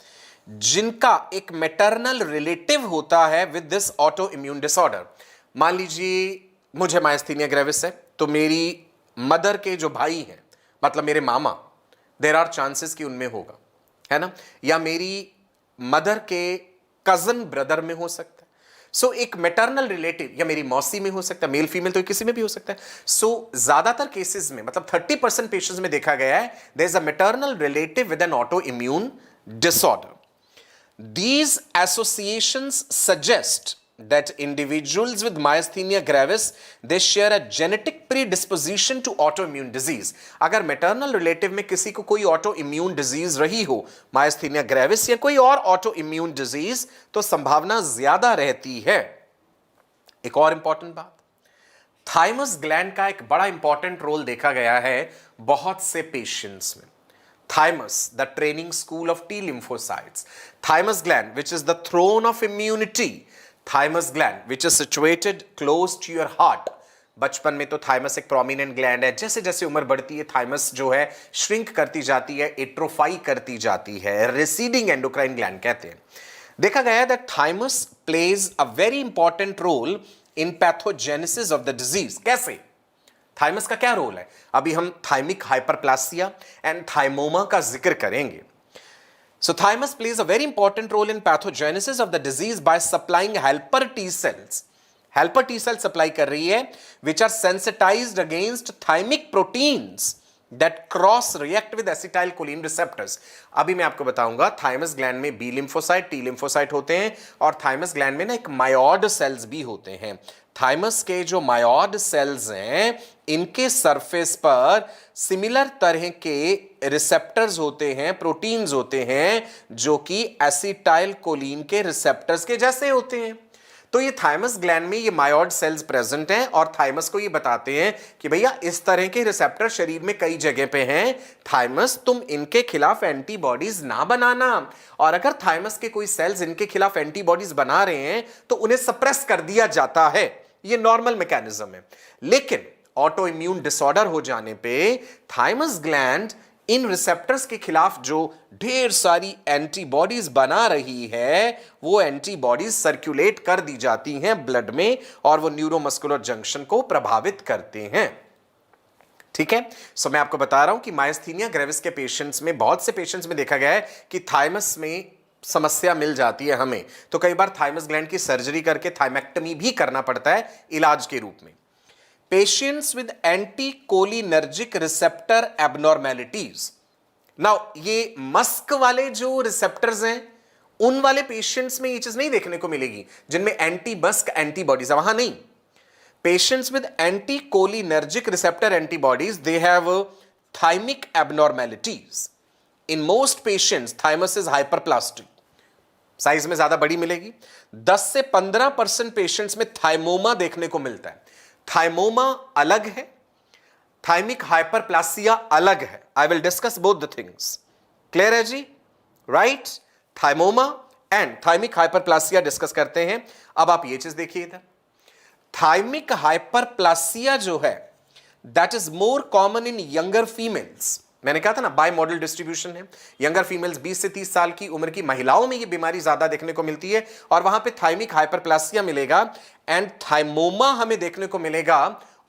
जिनका एक मैटरनल रिलेटिव होता है with this auto immune disorder. मान लीजिए मुझे मायस्थीनिया ग्रेविस है, तो मेरी मदर के जो भाई हैं, मतलब मेरे मामा, देर आर चांसेस कि उनमें होगा, है ना, या मेरी मदर के कजन ब्रदर में हो सकता है। सो एक मैटरनल रिलेटिव या मेरी मौसी में हो सकता है, मेल फीमेल तो किसी में भी हो सकता है। सो ज्यादातर केसेस में, मतलब 30% पेशेंट्स में देखा गया है, there is a maternal relative with an auto immune disorder. These associations suggest that individuals with myasthenia gravis, they share a genetic predisposition to autoimmune disease. अगर maternal relative में किसी को कोई autoimmune disease रही हो, myasthenia gravis या कोई और autoimmune disease, तो संभावना ज्यादा रहती है। एक और इंपॉर्टेंट बात, थाइमस ग्लैंड का एक बड़ा इंपॉर्टेंट रोल देखा गया है बहुत से पेशेंट्स में। Thymus, the training school of T lymphocytes. Thymus gland, which is the throne of immunity. Thymus gland, which is situated close to your heart. बचपन में तो थाइमस एक प्रोमिनेंट ग्लैंड है, जैसे जैसे उम्र बढ़ती है थाइमस जो है श्रिंक करती जाती है, एट्रोफाई करती जाती है, रिसीडिंग एंडोक्राइन ग्लैंड कहते हैं। देखा गया है that thymus plays a very important role in pathogenesis of the disease. कैसे? थाइमस का क्या रोल है? अभी हम थाइमिक हाइपरप्लासिया एंड थाइमोमा का जिक्र करेंगे। So thymus plays a very important role in pathogenesis of the disease by supplying helper T cells. Helper T cell supply कर रही है which are sensitised against thymic proteins that cross react with acetylcholine receptors. अभी मैं आपको बताऊंगा, thymus gland में B lymphocyte, T lymphocyte होते हैं, और थाइमस ग्लैंड में ना एक मायोड सेल्स भी होते हैं। थाइमस के जो मायोड सेल्स हैं, इनके सरफेस पर सिमिलर तरह के रिसेप्टर्स होते हैं, प्रोटीन्स होते हैं, जो कि एसिटाइलकोलिन के रिसेप्टर्स के जैसे होते हैं। तो ये थाइमस ग्लैंड में ये मायोड सेल्स प्रेजेंट हैं और थाइमस को ये बताते हैं कि भैया इस तरह के रिसेप्टर शरीर में कई जगह पे हैं, थाइमस तुम इनके खिलाफ एंटीबॉडीज ना बनाना। और अगर थाइमस के कोई सेल्स इनके खिलाफ एंटीबॉडीज बना रहे हैं तो उन्हें सप्रेस कर दिया जाता है। ये नॉर्मल मैकेनिज्म है। लेकिन ऑटो इम्यून डिसऑर्डर हो जाने पे थाइमस ग्लैंड इन रिसेप्टर्स के खिलाफ जो ढेर सारी एंटीबॉडीज बना रही है, वो एंटीबॉडीज सर्कुलेट कर दी जाती हैं ब्लड में और वो न्यूरोमस्कुलर जंक्शन को प्रभावित करते हैं। ठीक है, सो मैं आपको बता रहा हूं कि मायस्थीनिया ग्रेविस के पेशेंट्स में, बहुत से पेशेंट्स में देखा गया है कि थाइमस में समस्या मिल जाती है हमें, तो कई बार थाइमस ग्लैंड की सर्जरी करके थाइमेक्टमी भी करना पड़ता है इलाज के रूप में। Patients with anticholinergic receptor abnormalities. Now ये मस्क वाले जो रिसेप्टर्स हैं, उन वाले पेशेंट्स में ये चीज नहीं देखने को मिलेगी जिनमें एंटी मस्क एंटीबॉडीज है, वहां नहीं। Patients with anticholinergic receptor antibodies, they have thymic abnormalities. In most patients, thymus is hyperplastic. Size में ज्यादा बड़ी मिलेगी। 10 से 15% पेशेंट्स में थाइमोमा देखने को मिलता है। थाइमोमा अलग है, थाइमिक हाइपरप्लासिया अलग है। I will discuss both the things. Clear है जी? Right? Thymoma and thymic hyperplasia discuss करते हैं। अब आप ये चीज देखिए इधर, थाइमिक हाइपरप्लासिया जो है that is more common in younger females. मैंने कहा था ना बाय मॉडल डिस्ट्रीब्यूशन है। यंगर फीमेल्स 20 से 30 साल की उम्र की महिलाओं में यह बीमारी ज्यादा देखने को मिलती है और वहां पे थाइमिक हाइपरप्लासिया मिलेगा एंड थाइमोमा हमें देखने को मिलेगा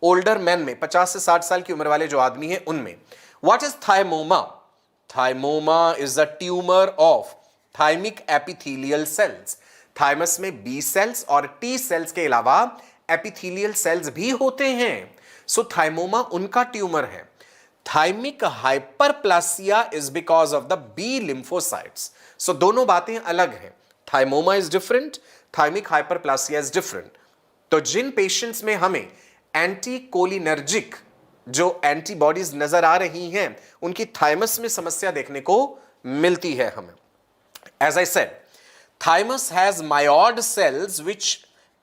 ओल्डर मैन में, 50 से 60 साल की उम्र वाले जो आदमी हैं उनमें। What is thymoma? Thymoma is a tumour of thymic epithelial cells. Thymus में बी सेल्स और टी सेल्स के अलावा एपिथेलियल सेल्स भी होते हैं। सो थाइमोमा उनका ट्यूमर है। Thymic hyperplasia is because of the B lymphocytes. So दोनों बातें अलग हैं। Thymoma is different, thymic hyperplasia is different. तो जिन पेशेंट्स में हमें एंटीकोलिनर्जिक जो एंटीबॉडीज नजर आ रही हैं, उनकी थाइमस में समस्या देखने को मिलती है हमें। As I said, thymus has myoid cells which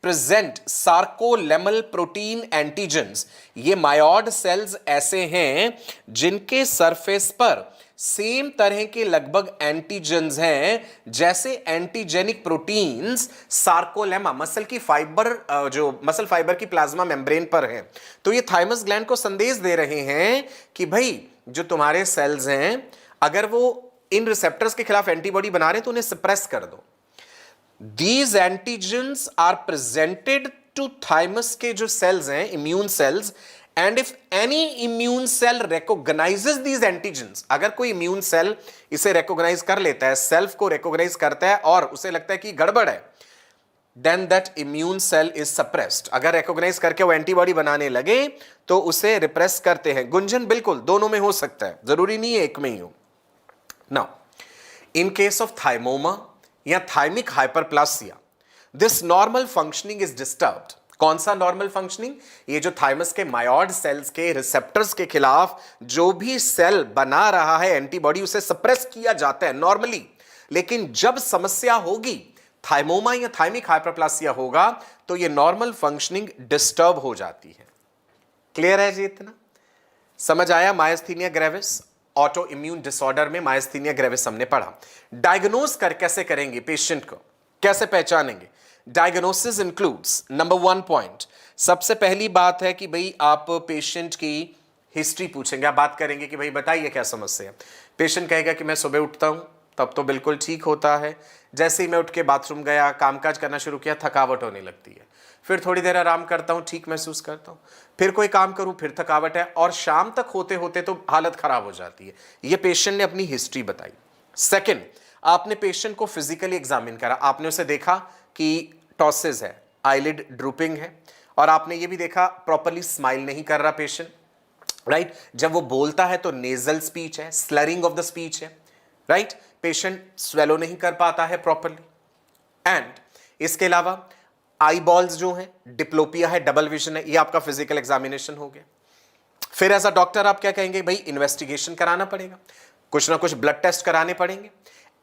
present sarcolemmal protein antigens. ये myoid cells ऐसे हैं जिनके सरफेस पर सेम तरह के लगभग एंटीजेंस हैं जैसे एंटीजेनिक प्रोटीन्स सार्कोलेमा मसल की फाइबर, जो मसल फाइबर की प्लाज्मा मेम्ब्रेन पर है। तो ये थाइमस ग्लैंड को संदेश दे रहे हैं कि भाई जो तुम्हारे सेल्स हैं, अगर वो इन रिसेप्टर्स के खिलाफ एंटीबॉडी बना रहे हैं तो उन्हें सप्रेस कर दो। These antigens are presented to thymus के जो सेल्स हैं, immune cells, and if any immune cell recognizes these antigens, अगर कोई इम्यून सेल इसे रिकॉग्नाइज कर लेता है, सेल्फ को रिकॉग्नाइज करता है और उसे लगता है कि गड़बड़ है, then that immune cell is suppressed. अगर रिकॉग्नाइज करके वो एंटीबॉडी बनाने लगे तो उसे रिप्रेस करते हैं। गुंजन बिल्कुल दोनों में हो सकता है, जरूरी नहीं है एक में ही हो। Now in case of thymoma या thymic hyperplasia, this normal functioning is disturbed. कौन सा नॉर्मल फंक्शनिंग? ये जो थाइमस के मायोइड सेल्स के रिसेप्टर्स के खिलाफ जो भी सेल बना रहा है एंटीबॉडी, उसे सप्रेस किया जाता है नॉर्मली। लेकिन जब समस्या होगी, थाइमोमा या थाइमिक हाइपरप्लासिया होगा, तो ये नॉर्मल फंक्शनिंग डिस्टर्ब हो जाती है। क्लियर है जी? इतना समझ आया? Myasthenia gravis auto immune disorder में मायस्थीनिया ग्रेविस हमने पढ़ा। डायग्नोज कैसे करेंगे पेशेंट को, कैसे पहचानेंगे? डायग्नोसिस इंक्लूड्स, नंबर 1 पॉइंट, सबसे पहली बात है कि भाई आप पेशेंट की हिस्ट्री पूछेंगे। आप बात करेंगे कि भाई बताइए क्या समस्या है। पेशेंट कहेगा कि मैं सुबह उठता हूं तब तो बिल्कुल ठीक होता है, जैसे ही मैं उठ के बाथरूम गया, कामकाज करना शुरू किया, थकावट होने लगती है, फिर थोड़ी देर आराम करता हूं, ठीक महसूस करता हूं, फिर कोई काम करूं, फिर थकावट है, और शाम तक होते होते तो हालत खराब हो जाती है। ये पेशेंट ने अपनी हिस्ट्री बताई। सेकंड, आपने पेशेंट को फिजिकली एग्जामिन करा, आपने उसे देखा कि टॉसिस है, आईलिड ड्रूपिंग है, और आपने ये भी देखा प्रॉपर्ली स्माइल नहीं कर रहा पेशेंट, राइट? जब वो बोलता है तो नेजल स्पीच है, स्लरिंग ऑफ द स्पीच है, राइट? पेशेंट स्वेलो नहीं कर पाता है प्रॉपर्ली। एंड इसके अलावा आई बॉल्स जो हैं, डिप्लोपिया है, डबल विजन है, ये आपका फिजिकल एग्जामिनेशन हो गया। फिर एज अ डॉक्टर आप क्या कहेंगे? भाई इन्वेस्टिगेशन कराना पड़ेगा, कुछ ना कुछ ब्लड टेस्ट कराने पड़ेंगे।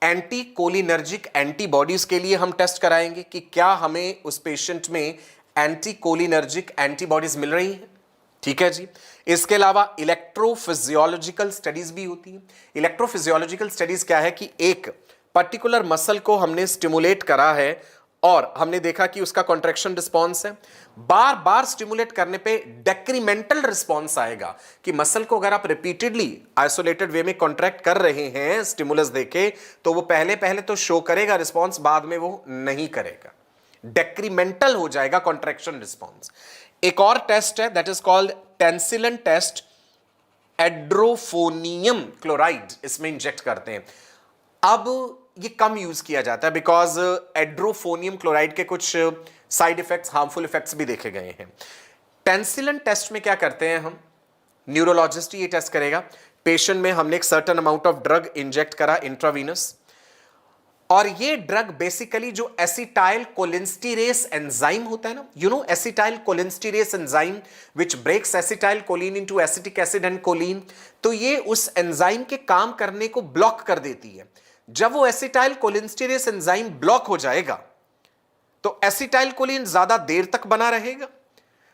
एंटी कोलिनर्जिक एंटीबॉडीज के लिए हम टेस्ट कराएंगे कि क्या हमें उस पेशेंट में एंटी कोलिनर्जिक एंटीबॉडीज मिल रही हैं। ठीक है जी। इसके अलावा इलेक्ट्रोफिजियोलॉजिकल स्टडीज भी होती है। इलेक्ट्रोफिजियोलॉजिकल स्टडीज क्या है कि एक पर्टिकुलर मसल को हमने स्टिमुलेट करा है और हमने देखा कि उसका कॉन्ट्रैक्शन रिस्पॉन्स है, बार बार स्टिमुलेट करने पे डेक्रीमेंटल रिस्पॉन्स आएगा कि मसल को अगर आप रिपीटेडली आइसोलेटेड वे में कॉन्ट्रैक्ट कर रहे हैं स्टिमुलस देके, तो वो पहले पहले तो शो करेगा रिस्पॉन्स, बाद में वो नहीं करेगा, डेक्रीमेंटल हो जाएगा कॉन्ट्रैक्शन रिस्पॉन्स। एक और टेस्ट है that is called Tensilon test, edrophonium chloride इसमें इंजेक्ट करते हैं। अब ये कम यूज किया जाता है बिकॉज एड्रोफोनियम क्लोराइड के कुछ साइड इफेक्ट्स, हार्मफुल इफेक्ट्स भी देखे गए हैं। टेंसिलन टेस्ट में क्या करते हैं हम, न्यूरोलॉजिस्ट ये टेस्ट करेगा, पेशेंट में हमने एक certain amount of drug inject करा इंट्रावीनस, और ये ड्रग बेसिकली जो एसिटाइल कोलिनस्टीरेस एंजाइम होता है ना, you know acetyl cholinesterase enzyme which breaks acetyl choline into acetic acid and choline, तो ये उस एंजाइम के काम करने को ब्लॉक कर देती है। जब वो एसिटाइल कोलिनस्टीरेस एंजाइम ब्लॉक हो जाएगा तो एसिटाइल कोलिन ज्यादा देर तक बना रहेगा,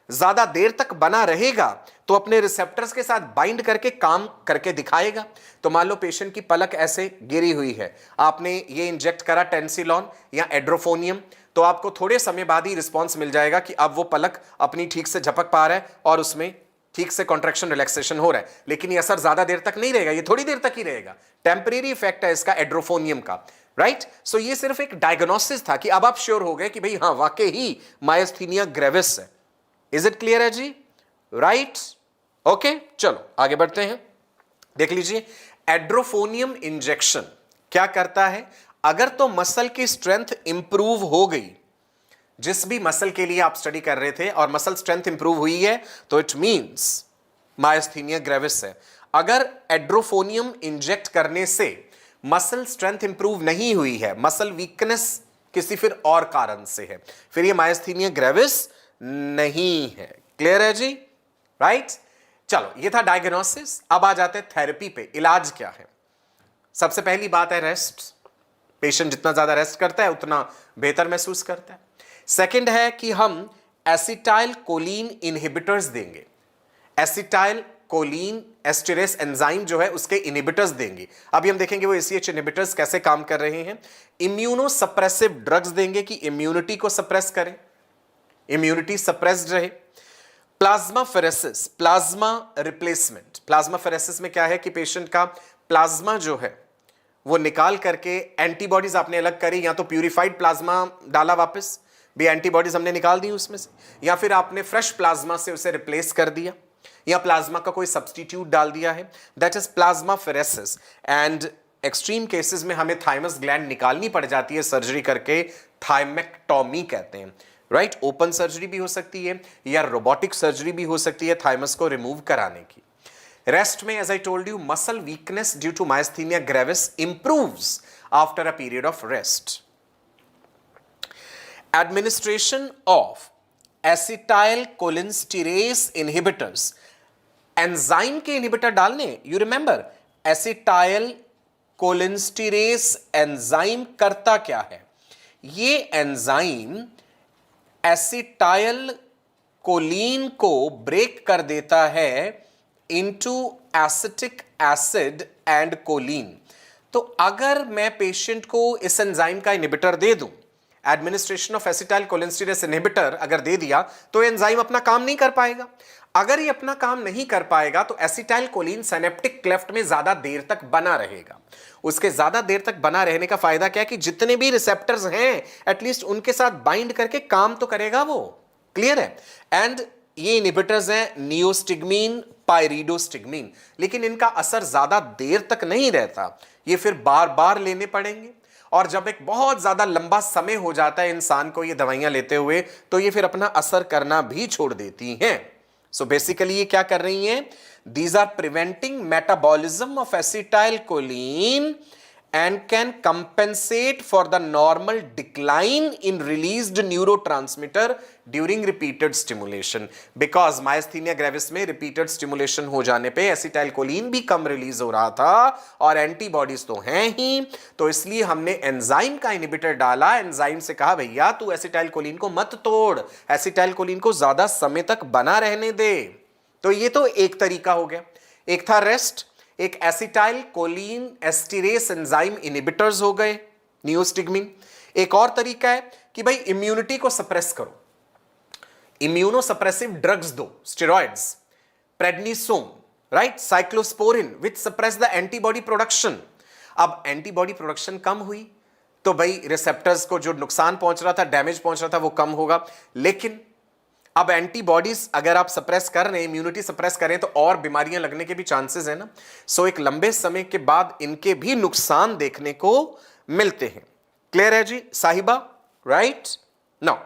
ज्यादा देर तक बना रहेगा तो अपने रिसेप्टर्स के साथ बाइंड करके काम करके दिखाएगा। तो मान लो पेशेंट की पलक ऐसे गिरी हुई है, आपने ये इंजेक्ट करा टेंसिलॉन या एड्रोफोनियम, तो आपको थोड़े समय बाद ही रिस्पॉन्स मिल जाएगा कि अब वो पलक अपनी ठीक से झपक पा रहा है और उसमें ठीक से कॉन्ट्रैक्शन रिलैक्सेशन हो रहा है। लेकिन ये असर ज्यादा देर तक नहीं रहेगा, ये थोड़ी देर तक ही रहेगा, टेम्परेरी इफेक्ट है इसका एड्रोफोनियम का, राइट? सो ये सिर्फ एक डायग्नोसिस था कि अब आप श्योर हो गए कि भाई हाँ वाकई ही मायस्थीनिया ग्रेविस है। इज इट क्लियर है जी? राइट, ओके, चलो आगे बढ़ते हैं। देख लीजिए, एड्रोफोनियम इंजेक्शन क्या करता है, अगर तो मसल की स्ट्रेंथ इंप्रूव हो गई, जिस भी मसल के लिए आप स्टडी कर रहे थे और मसल स्ट्रेंथ इंप्रूव हुई है, तो इट मींस मायस्थीनिया ग्रेविस है। अगर एड्रोफोनियम इंजेक्ट करने से मसल स्ट्रेंथ इंप्रूव नहीं हुई है, मसल वीकनेस किसी फिर और कारण से है, फिर ये मायस्थीनिया ग्रेविस नहीं है। क्लियर है जी? राइट, चलो ये था डायग्नोसिस। अब आ जाते हैं थेरेपी पे, इलाज क्या है। सबसे पहली बात है रेस्ट, पेशेंट जितना ज्यादा रेस्ट करता है उतना बेहतर महसूस करता है। सेकंड है कि हम एसिटाइल कोलिन इनहिबिटर्स देंगे, एसिटाइल कोलिन एस्टेरेस एंजाइम जो है उसके इनहिबिटर्स देंगे। अभी हम देखेंगे वो एसीएच इनहिबिटर्स कैसे काम कर रहे हैं। इम्यूनो सप्रेसिव ड्रग्स देंगे कि इम्यूनिटी को सप्रेस करें, इम्यूनिटी सप्रेस्ड रहे। Plasma pheresis, plasma replacement, plasma pheresis में क्या है कि पेशेंट का प्लाज्मा जो है वो निकाल करके एंटीबॉडीज आपने अलग करी, या तो प्यूरिफाइड प्लाज्मा डाला वापस, भी एंटीबॉडीज हमने निकाल दी उसमें से, या फिर आपने फ्रेश प्लाज्मा से उसे रिप्लेस कर दिया, या प्लाज्मा का कोई सब्स्टिट्यूट डाल दिया है, that is plasmapheresis. And extreme cases में हमें थाइमस ग्लैंड निकालनी पड़ जाती है सर्जरी करके, थाइमेक्टोमी कहते हैं, राइट। ओपन सर्जरी भी हो सकती है या रोबोटिक सर्जरी भी हो सकती है थाइमस को रिमूव कराने की। रेस्ट में, as I told you, muscle weakness due to myasthenia gravis improves after a period of rest. Administration of acetyl cholinesterase inhibitors, enzyme के इनहिबिटर डालने, you remember acetyl cholinesterase enzyme करता क्या है? ये एंजाइम एसिटाइल कोलिन को break कर देता है into acetic acid and choline. तो अगर मैं पेशेंट को इस एंजाइम का इनहिबिटर दे दूं, एडमिनिस्ट्रेशन ऑफ एसिटाइल कोलिनस्टीरेस इनहिबिटर अगर दे दिया, तो एंजाइम अपना काम नहीं कर पाएगा। अगर ये अपना काम नहीं कर पाएगा तो एसिटाइल कोलिन सिनेप्टिक क्लेफ्ट में ज्यादा देर तक बना रहेगा। उसके ज्यादा देर तक बना रहने का फायदा क्या है कि जितने भी रिसेप्टर्स हैं एटलीस्ट उनके साथ बाइंड करके काम तो करेगा वो। क्लियर है? एंड ये इनहिबिटर्स हैं नियोस्टिग्मीन, पाइरिडोस्टिग्मीन, लेकिन इनका असर ज्यादा देर तक नहीं रहता, ये फिर बार बार लेने पड़ेंगे। और जब एक बहुत ज्यादा लंबा समय हो जाता है इंसान को ये दवाइयां लेते हुए, तो ये फिर अपना असर करना भी छोड़ देती हैं। सो बेसिकली ये क्या कर रही हैं? These are preventing metabolism of acetylcholine and can compensate for the normal decline in released neurotransmitter during repeated stimulation. Because myasthenia gravis में repeated stimulation हो जाने पे acetylcholine भी कम रिलीज हो रहा था और एंटीबॉडीज तो हैं ही, तो इसलिए हमने एंजाइम का इनहिबिटर डाला। एंजाइम से कहा भैया तू एसिटाइलकोलिन को मत तोड़, एसिटाइलकोलिन को ज्यादा समय तक बना रहने दे। तो ये तो एक तरीका हो गया, एक था रेस्ट, एक एसिटाइल कोलिन एस्टिरेस एंजाइम इनहिबिटर्स हो गए नियोस्टिग्मीन। एक और तरीका है कि भाई इम्यूनिटी को सप्रेस करो, इम्यूनोसप्रेसिव ड्रग्स दो, steroids, prednisone, right, cyclosporine which suppress the antibody production. अब एंटीबॉडी प्रोडक्शन कम हुई तो भाई रिसेप्टर्स को जो नुकसान पहुंच रहा था, डैमेज पहुंच रहा था, वो कम होगा। लेकिन अब एंटीबॉडीज अगर आप सप्रेस कर रहे हैं, इम्यूनिटी सप्रेस करें, तो और बीमारियां लगने के भी चांसेस है ना। सो एक लंबे समय के बाद इनके भी नुकसान देखने को मिलते हैं। क्लियर है जी साहिबा? Right. Now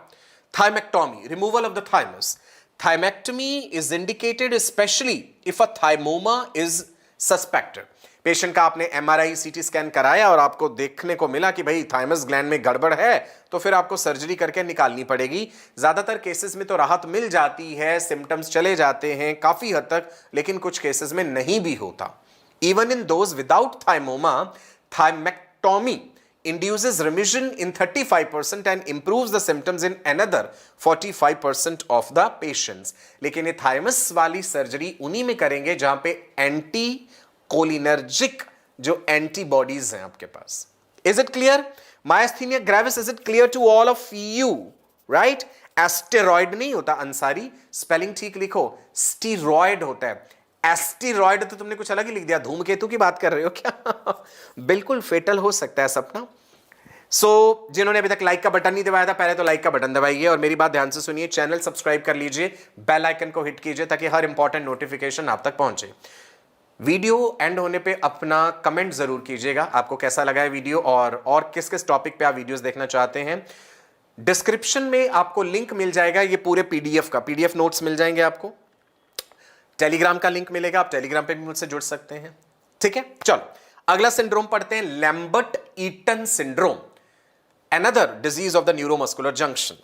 थाइमेक्टोमी, removal of the thymus. थाइमेक्टोमी is indicated specially if a thymoma is suspected. Patient का आपने एमआरआई, सीटी स्कैन कराया और आपको देखने को मिला कि भाई थाइमस ग्लैंड में गड़बड़ है, तो फिर आपको सर्जरी करके निकालनी पड़ेगी। ज्यादातर केसेस में तो राहत मिल जाती है, सिम्टम्स चले जाते हैं काफी हद तक, लेकिन कुछ केसेस में नहीं भी होता। Even in those without thymoma, थाइमेक्टोमी induces remission in 35% and improves the symptoms in another 45% of the patients। लेकिन ये थाइमस वाली सर्जरी उन्हीं में करेंगे जहां पे एंटी कोलिनर्जिक जो एंटीबॉडीज हैं आपके पास। Is it clear? Myasthenia gravis, is it clear to all of you? Right. Steroid नहीं होता अंसारी, स्पेलिंग ठीक लिखो, स्टीरॉयड होता है। एस्टेरॉयड तो तुमने कुछ अलग ही लिख दिया, धूमकेतु की बात कर रहे हो क्या? बिल्कुल फेटल हो सकता है सपना। सो जिन्होंने अभी तक लाइक का बटन नहीं दबाया था, पहले तो लाइक का बटन दबाइए और मेरी बात ध्यान से सुनिए, चैनल सब्सक्राइब कर लीजिए, बेल आइकन को हिट कीजिए ताकि हर इंपॉर्टेंट नोटिफिकेशन आप तक पहुंचे। वीडियो एंड होने पे अपना कमेंट जरूर कीजिएगा, आपको कैसा लगा है वीडियो और किस किस टॉपिक पे आप वीडियोस देखना चाहते हैं। डिस्क्रिप्शन में आपको लिंक मिल जाएगा ये पूरे पीडीएफ का, पीडीएफ नोट्स मिल जाएंगे आपको। टेलीग्राम का लिंक मिलेगा, आप टेलीग्राम पे भी मुझसे जुड़ सकते हैं। ठीक है, चलो अगला सिंड्रोम पढ़ते हैं, Lambert Eaton syndrome, another disease of the neuromuscular junction.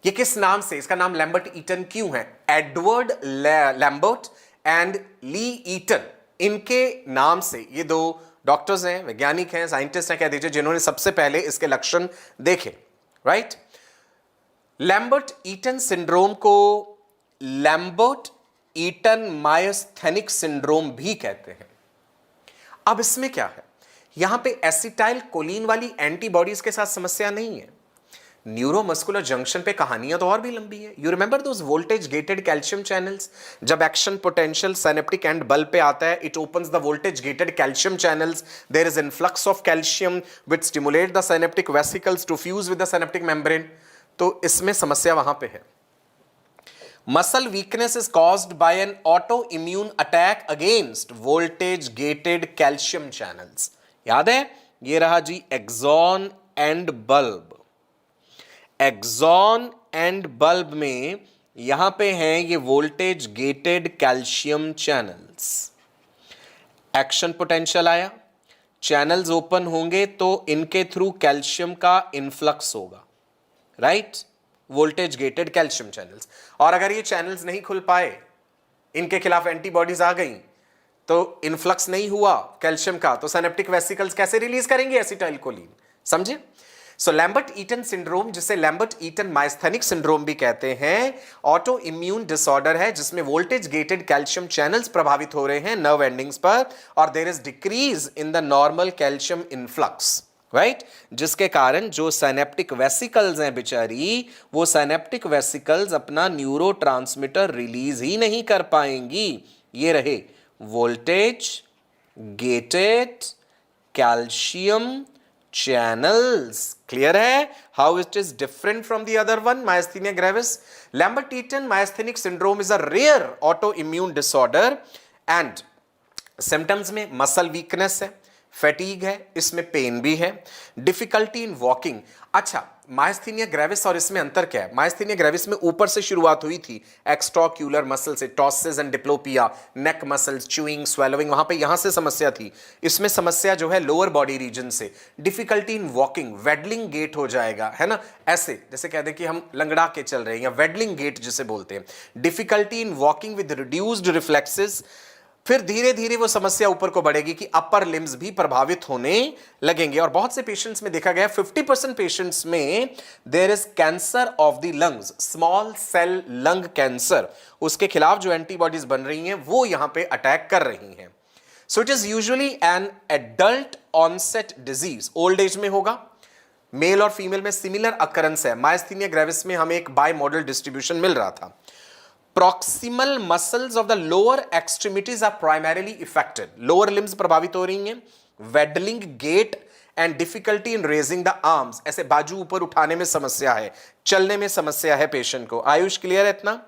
ये किस नाम से, इसका नाम लैम्बर्ट ईटन क्यों है? Edward Lambert and Lee Eaton, इनके नाम से ये दो डॉक्टर्स हैं, वैज्ञानिक हैं, साइंटिस्ट हैं कह दीजिए, जिन्होंने सबसे पहले इसके लक्षण देखे। राइट। लैम्बर्ट ईटन सिंड्रोम को लैम्बर्ट ईटन मायस्थेनिक सिंड्रोम भी कहते हैं। अब इसमें क्या है, यहां पे एसिटाइल कोलिन वाली एंटीबॉडीज के साथ समस्या नहीं है। न्यूरोमस्कुलर जंक्शन पे कहानियां तो और भी लंबी है। You remember those voltage gated calcium channels? जब action potential synaptic end bulb पे आता है, it opens the voltage gated calcium channels, there is influx of calcium which stimulate the synaptic vesicles to fuse with the synaptic membrane. तो इसमें समस्या वहां पे है। Muscle weakness is caused by an auto immune attack against voltage gated calcium channels. याद है, ये रहा जी axon and bulb. Axon and bulb में यहां पे हैं ये voltage gated calcium channels. Action potential आया, चैनल्स ओपन होंगे तो इनके थ्रू कैल्शियम का इनफ्लक्स होगा, right? Voltage gated calcium channels. और अगर ये चैनल्स नहीं खुल पाए, इनके खिलाफ एंटीबॉडीज आ गई, तो इनफ्लक्स नहीं हुआ कैल्शियम का, तो सिनेप्टिक वेसिकल्स कैसे रिलीज करेंगे एसिटाइलकोलिन? समझे? सो लैम्बर्ट ईटन सिंड्रोम, जिसे लैम्बर्ट ईटन माइस्थेनिक सिंड्रोम भी कहते हैं, ऑटो इम्यून डिसऑर्डर है जिसमें वोल्टेज गेटेड कैल्शियम चैनल्स प्रभावित हो रहे हैं नर्व एंडिंग्स पर, और there is decrease in the normal calcium influx, right? जिसके कारण जो साइनेप्टिक वेसिकल्स हैं बेचारी, वो साइनेप्टिक वेसिकल्स अपना न्यूरोट्रांसमीटर रिलीज ही नहीं कर पाएंगी। ये रहे voltage gated calcium channels. Clear है how it is different from the other one, myasthenia gravis? Lambert-Eaton myasthenic syndrome is a rare autoimmune disorder and symptoms में muscle weakness है, फैटीग है, इसमें पेन भी है, डिफिकल्टी इन वॉकिंग। अच्छा, myasthenia gravis और इसमें अंतर क्या है? माइस्थीनिया ग्रेविस में ऊपर से शुरुआत हुई थी, एक्स्ट्राक्यूलर मसल से, ptosis and diplopia, neck muscles, chewing, swallowing, वहां पे यहां से समस्या थी। इसमें समस्या जो है लोअर बॉडी रीजन से, difficulty in walking, waddling gait हो जाएगा, है ना? ऐसे जैसे कहते हैं कि हम लंगड़ा के चल रहे हैं, या वेडलिंग गेट जिसे बोलते हैं। Difficulty in walking with reduced reflexes. फिर धीरे धीरे वो समस्या ऊपर को बढ़ेगी कि अपर लिम्स भी प्रभावित होने लगेंगे। और बहुत से पेशेंट्स में देखा गया 50% पेशेंट्स में there is cancer of the lungs, small cell lung cancer. उसके खिलाफ जो एंटीबॉडीज बन रही हैं वो यहां पे अटैक कर रही हैं। So it is usually an adult onset disease, old age में होगा। मेल और फीमेल में सिमिलर अकरेंस है। माइस्थीनिया ग्रेविस में हमें एक बाय मॉडल डिस्ट्रीब्यूशन मिल रहा था। Proximal muscles of the lower extremities are primarily affected. Lower limbs प्रभावित हो रही हैं, waddling gait and difficulty in raising the arms, ऐसे बाजू ऊपर उठाने में समस्या है, चलने में समस्या है पेशेंट को। आयुष क्लियर है इतना?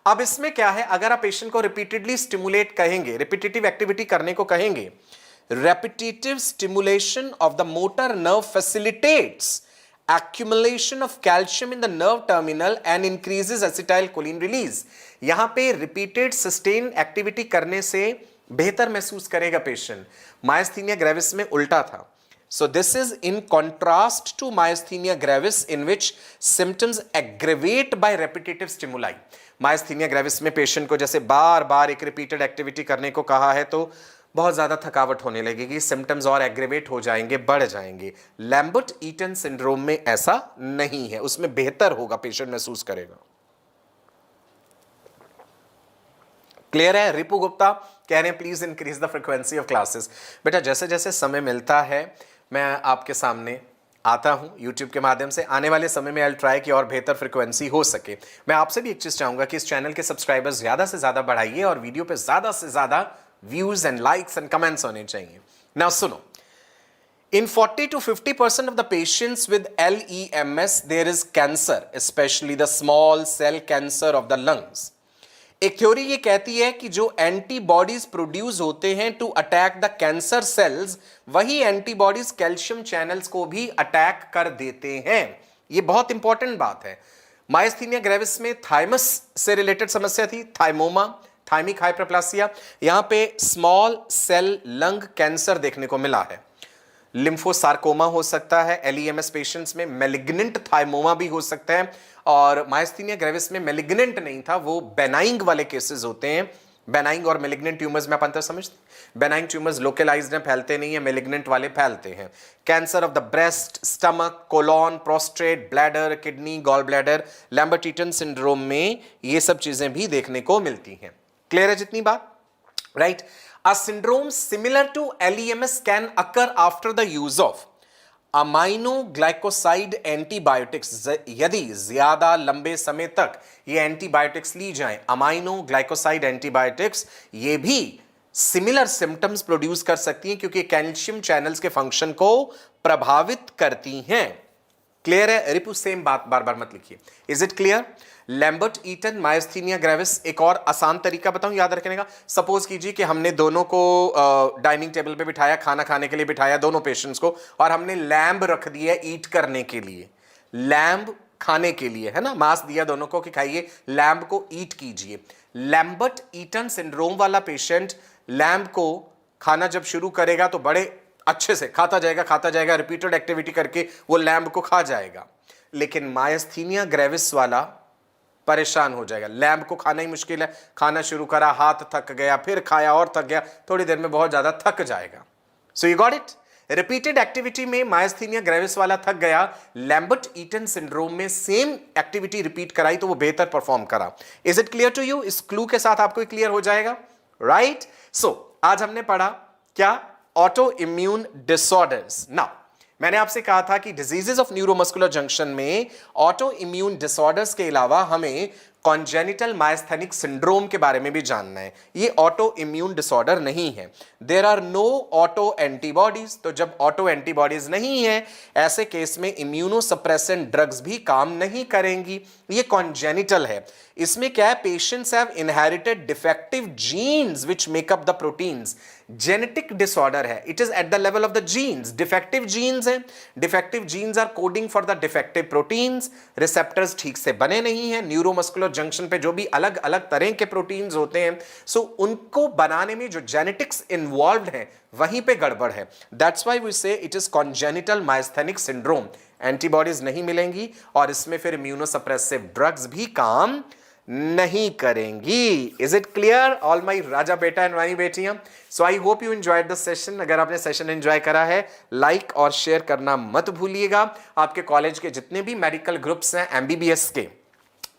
अब इसमें क्या है, अगर आप पेशेंट को रिपीटेडली स्टिमुलेट कहेंगे, रिपीटेटिव एक्टिविटी करने को कहेंगे, repetitive stimulation of the motor nerve facilitates accumulation of calcium in the nerve terminal and increases acetylcholine release. यहां पे repeated sustained activity करने से बेहतर महसूस करेगा पेशेंट। माइस्थीनिया ग्रेविस में उल्टा था। So this is in contrast to myasthenia gravis in which symptoms aggravate by repetitive stimuli. Myasthenia gravis में पेशेंट को जैसे बार बार एक रिपीटेड एक्टिविटी करने को कहा है तो बहुत ज्यादा थकावट होने लगेगी, सिम्टम्स और एग्रेवेट हो जाएंगे, बढ़ जाएंगे। लैम्बर्ट ईटन सिंड्रोम में ऐसा नहीं है, उसमें बेहतर होगा, पेशेंट महसूस करेगा। क्लियर है? रिपु गुप्ता कह रहे हैं please increase the frequency of classes. बेटा जैसे जैसे समय मिलता है मैं आपके सामने आता हूं YouTube के माध्यम से। आने वाले समय में आई विल ट्राई कि और बेहतर फ्रीक्वेंसी हो सके। मैं आपसे भी एक चीज चाहूंगा कि इस चैनल के सब्सक्राइबर्स ज्यादा से ज्यादा बढ़ाइए और वीडियो पे ज्यादा से ज्यादा views and likes and comments होने चाहिए। नाउ सुनो, in 40 to 50% of the patients with LEMS there is cancer, especially the small cell cancer of the lungs. एक थ्योरी ये कहती है कि जो एंटीबॉडीज प्रोड्यूस होते हैं to attack the cancer cells, वही एंटीबॉडीज कैल्शियम चैनल्स को भी अटैक कर देते हैं। ये बहुत इंपॉर्टेंट बात है। माइस्थीनिया ग्रेविस में थाइमस से रिलेटेड समस्या थी, थाइमोमा, थाइमिक हाइपरप्लासिया। यहां पे स्मॉल सेल लंग कैंसर देखने को मिला है। लिम्फोसार्कोमा हो सकता है एलईएमएस पेशेंट्स में, मेलिग्नेंट थाइमोमा भी हो सकता है। और माइस्थीनिया ग्रेविस में मेलिग्नेंट नहीं था, वो बेनाइंग वाले केसेस होते हैं। बेनाइंग और मेलिग्नेंट ट्यूमर्स में आप अंतर समझते? बेनाइंग ट्यूमर्स लोकलाइज्ड हैं, फैलते नहीं है, मेलिग्नेंट वाले फैलते हैं। Cancer of the breast, stomach, colon, prostate, bladder, kidney, gall bladder, Lambert Eaton syndrome में ये सब चीजें भी देखने को मिलती हैं। क्लियर है जितनी बात? Right? A syndrome similar to LEMS can occur after the use of aminoglycoside antibiotics. यदि ज्यादा लंबे समय तक ये एंटीबायोटिक्स ली जाएं, aminoglycoside एंटीबायोटिक्स, ये भी सिमिलर सिम्टम्स प्रोड्यूस कर सकती हैं क्योंकि कैल्शियम चैनल्स के फंक्शन को प्रभावित करती हैं। क्लियर है? रिपु सेम बात बार बार मत लिखिए। Is it clear? Lambert Eaton myasthenia gravis, एक और आसान तरीका बताऊं याद रखने का। सपोज कीजिए कि हमने दोनों को डाइनिंग टेबल पे बिठाया, खाना खाने के लिए बिठाया दोनों पेशेंट्स को, और हमने लैम्ब रख दिया ईट करने के लिए, लैम्ब खाने के लिए, है ना, मांस दिया दोनों को कि खाइए, लैम्ब को ईट कीजिए। लैम्बर्ट ईटन सिंड्रोम वाला पेशेंट लैम्ब को खाना जब शुरू करेगा तो बड़े अच्छे से खाता जाएगा, रिपीटेड एक्टिविटी करके वो लैम्ब को खा जाएगा। लेकिन मायोस्थीनिया ग्रेविस वाला परेशान हो जाएगा, लैम्ब को खाना ही मुश्किल है, खाना शुरू करा, हाथ थक गया, फिर खाया और थक गया, थोड़ी देर में बहुत ज्यादा थक जाएगा। So you got it? Repeated activity में मायोस्थीनिया ग्रेविस वाला थक गया, लैम्बर्ट ईटन सिंड्रोम में सेम एक्टिविटी रिपीट कराई तो वो बेहतर परफॉर्म करा। Is it clear to you? इस क्लू के साथ आपको क्लियर हो जाएगा, राइट? सो आज हमने पढ़ा क्या? Auto immune disorders. नाउ मैंने आपसे कहा था कि डिजीजेस ऑफ न्यूरोमस्कुलर जंक्शन में ऑटो इम्यून डिसऑर्डर्स के अलावा हमें कॉन्जेनिटल मायोस्थेनिक सिंड्रोम के बारे में भी जानना है। ये ऑटो इम्यून डिसऑर्डर नहीं है। There are no auto antibodies. तो जब ऑटो एंटीबॉडीज नहीं है, ऐसे केस में इम्यूनोसप्रेसेंट ड्रग्स भी काम नहीं करेंगी। ये कॉन्जेनिटल है। इसमें क्या है? Patients have inherited defective genes which make up the proteins. Genetic disorder है, it is at the level of the genes. Defective genes है, defective genes are coding for the defective proteins. Receptors ठीक से बने नहीं है neuromuscular junction पे, जो भी अलग अलग तरह के प्रोटीन्स होते हैं, सो उनको बनाने में जो जेनेटिक्स इन्वॉल्व है वहीं पे गड़बड़ है। That's why we say it is congenital myasthenic syndrome. Antibodies नहीं मिलेंगी और इसमें फिर इम्यूनोसप्रेसिव ड्रग्स भी काम नहीं करेंगी। Is it clear all my राजा बेटा एंड माई बेटियां? So I hope you enjoyed the session. अगर आपने सेशन एंजॉय करा है, लाइक और शेयर करना मत भूलिएगा। आपके कॉलेज के जितने भी मेडिकल ग्रुप्स हैं एमबीबीएस के,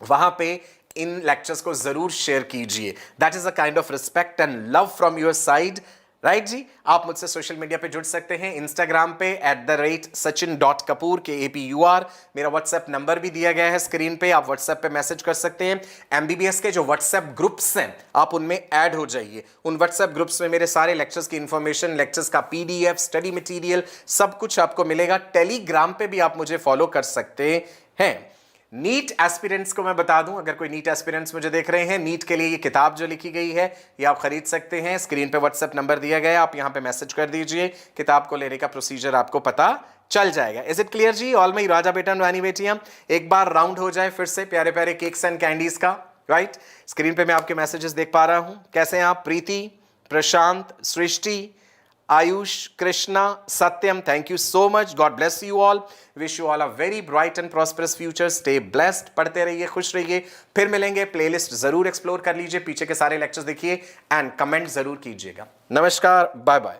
वहां पे इन लेक्चर्स को जरूर शेयर कीजिए। That is a kind of respect and love from your side, right जी? आप मुझसे सोशल मीडिया पे जुड़ सकते हैं, इंस्टाग्राम पे @sachin.kapoor KAPUR। मेरा व्हाट्सएप नंबर भी दिया गया है स्क्रीन पे, आप व्हाट्सएप पे मैसेज कर सकते हैं। एमबीबीएस के जो व्हाट्सएप ग्रुप्स हैं, आप उनमें ऐड हो जाइए। उन व्हाट्सएप ग्रुप्स में मेरे सारे लेक्चर्स की इंफॉर्मेशन, लेक्चर्स का PDF, स्टडी मटीरियल, सब कुछ आपको मिलेगा। टेलीग्राम पे भी आप मुझे फॉलो कर सकते हैं। नीट एस्पिरेंट्स को मैं बता दूं, अगर कोई नीट एस्पिरेंट्स मुझे देख रहे हैं, नीट के लिए ये किताब जो लिखी गई है ये आप खरीद सकते हैं। स्क्रीन पे व्हाट्सएप नंबर दिया गया है, आप यहां पे मैसेज कर दीजिए, किताब को लेने का प्रोसीजर आपको पता चल जाएगा। इज इट क्लियर जी ऑल माई राजा बेटा एंड रानी बेटियां? एक बार राउंड हो जाए फिर से प्यारे प्यारे केक्स एंड कैंडीज का, राइट? स्क्रीन पे मैं आपके मैसेजेस देख पा रहा हूं। कैसे हैं आप? Preeti, Prashant, Srishti, Ayush, Krishna, Satyam, thank you so much. God bless you all. Wish you all a very bright and prosperous future. Stay blessed, पढ़ते रहिए, खुश रहिए। फिर मिलेंगे। प्लेलिस्ट जरूर एक्सप्लोर कर लीजिए, पीछे के सारे लेक्चर्स देखिए एंड कमेंट जरूर कीजिएगा। नमस्कार, बाय बाय।